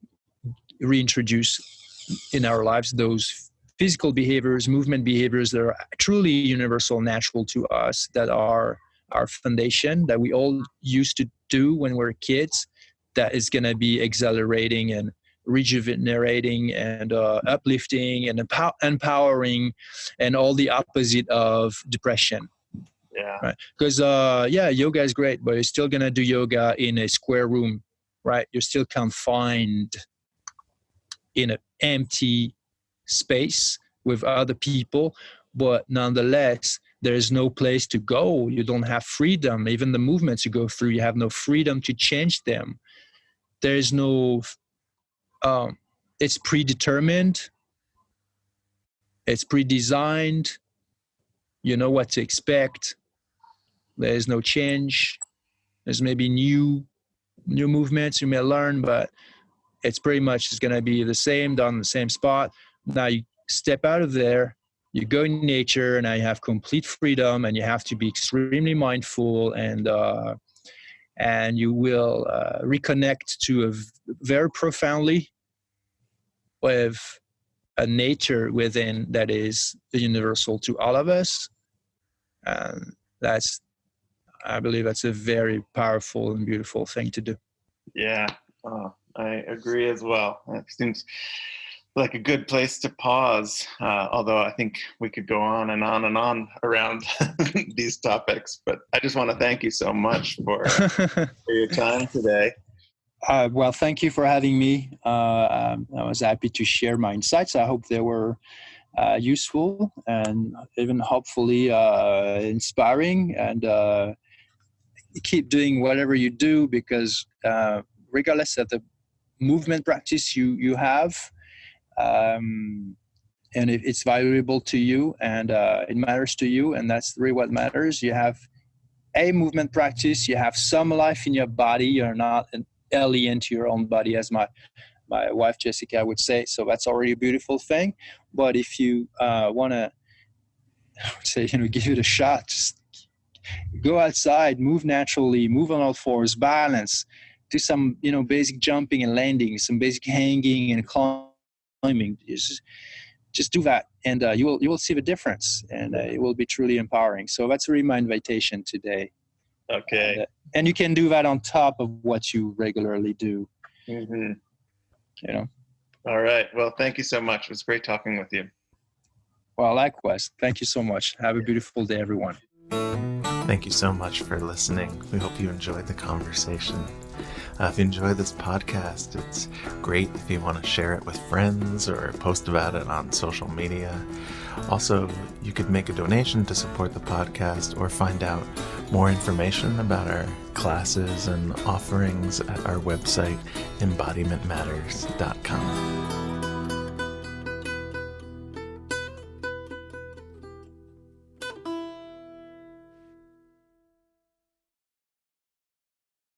reintroduce in our lives those physical behaviors, movement behaviors that are truly universal, natural to us, that are our foundation, that we all used to do when we were kids, that is going to be exhilarating and rejuvenating and uplifting and empowering, and all the opposite of depression. Yeah. Right. Because yoga is great, but you're still gonna do yoga in a square room, right? You're still confined in an empty space with other people, but nonetheless, there's no place to go. You don't have freedom. Even the movements you go through, you have no freedom to change them. There's no, it's predetermined. It's pre-designed. You know what to expect. There's no change. There's maybe new movements you may learn, but it's pretty much going to be the same, done in the same spot. Now you step out of there, you go in nature, and now you have complete freedom, and you have to be extremely mindful, and you will reconnect to very profoundly with a nature within that is universal to all of us. And I believe that's a very powerful and beautiful thing to do. Yeah, I agree as well. It seems like a good place to pause, although I think we could go on and on and on around these topics. But I just want to thank you so much for your time today. Well, thank you for having me. I was happy to share my insights. I hope they were useful and even hopefully inspiring. And keep doing whatever you do, because regardless of the movement practice you have, and if it's valuable to you and it matters to you, and that's really what matters. You have a movement practice, you have some life in your body, you're not an alien to your own body, as my wife Jessica would say. So that's already a beautiful thing. But if you want to say, give it a shot, just go outside, move naturally, move on all fours, balance, do some basic jumping and landing, some basic hanging and climbing. Just do that, and you will see the difference, and it will be truly empowering. So that's really my invitation today. Okay. And you can do that on top of what you regularly do. Mm-hmm. All right. Well, thank you so much. It was great talking with you. Well, likewise. Thank you so much. Have a beautiful day, everyone. Thank you so much for listening. We hope you enjoyed the conversation. If you enjoy this podcast, it's great if you want to share it with friends or post about it on social media. Also, you could make a donation to support the podcast or find out more information about our classes and offerings at our website, embodimentmatters.com.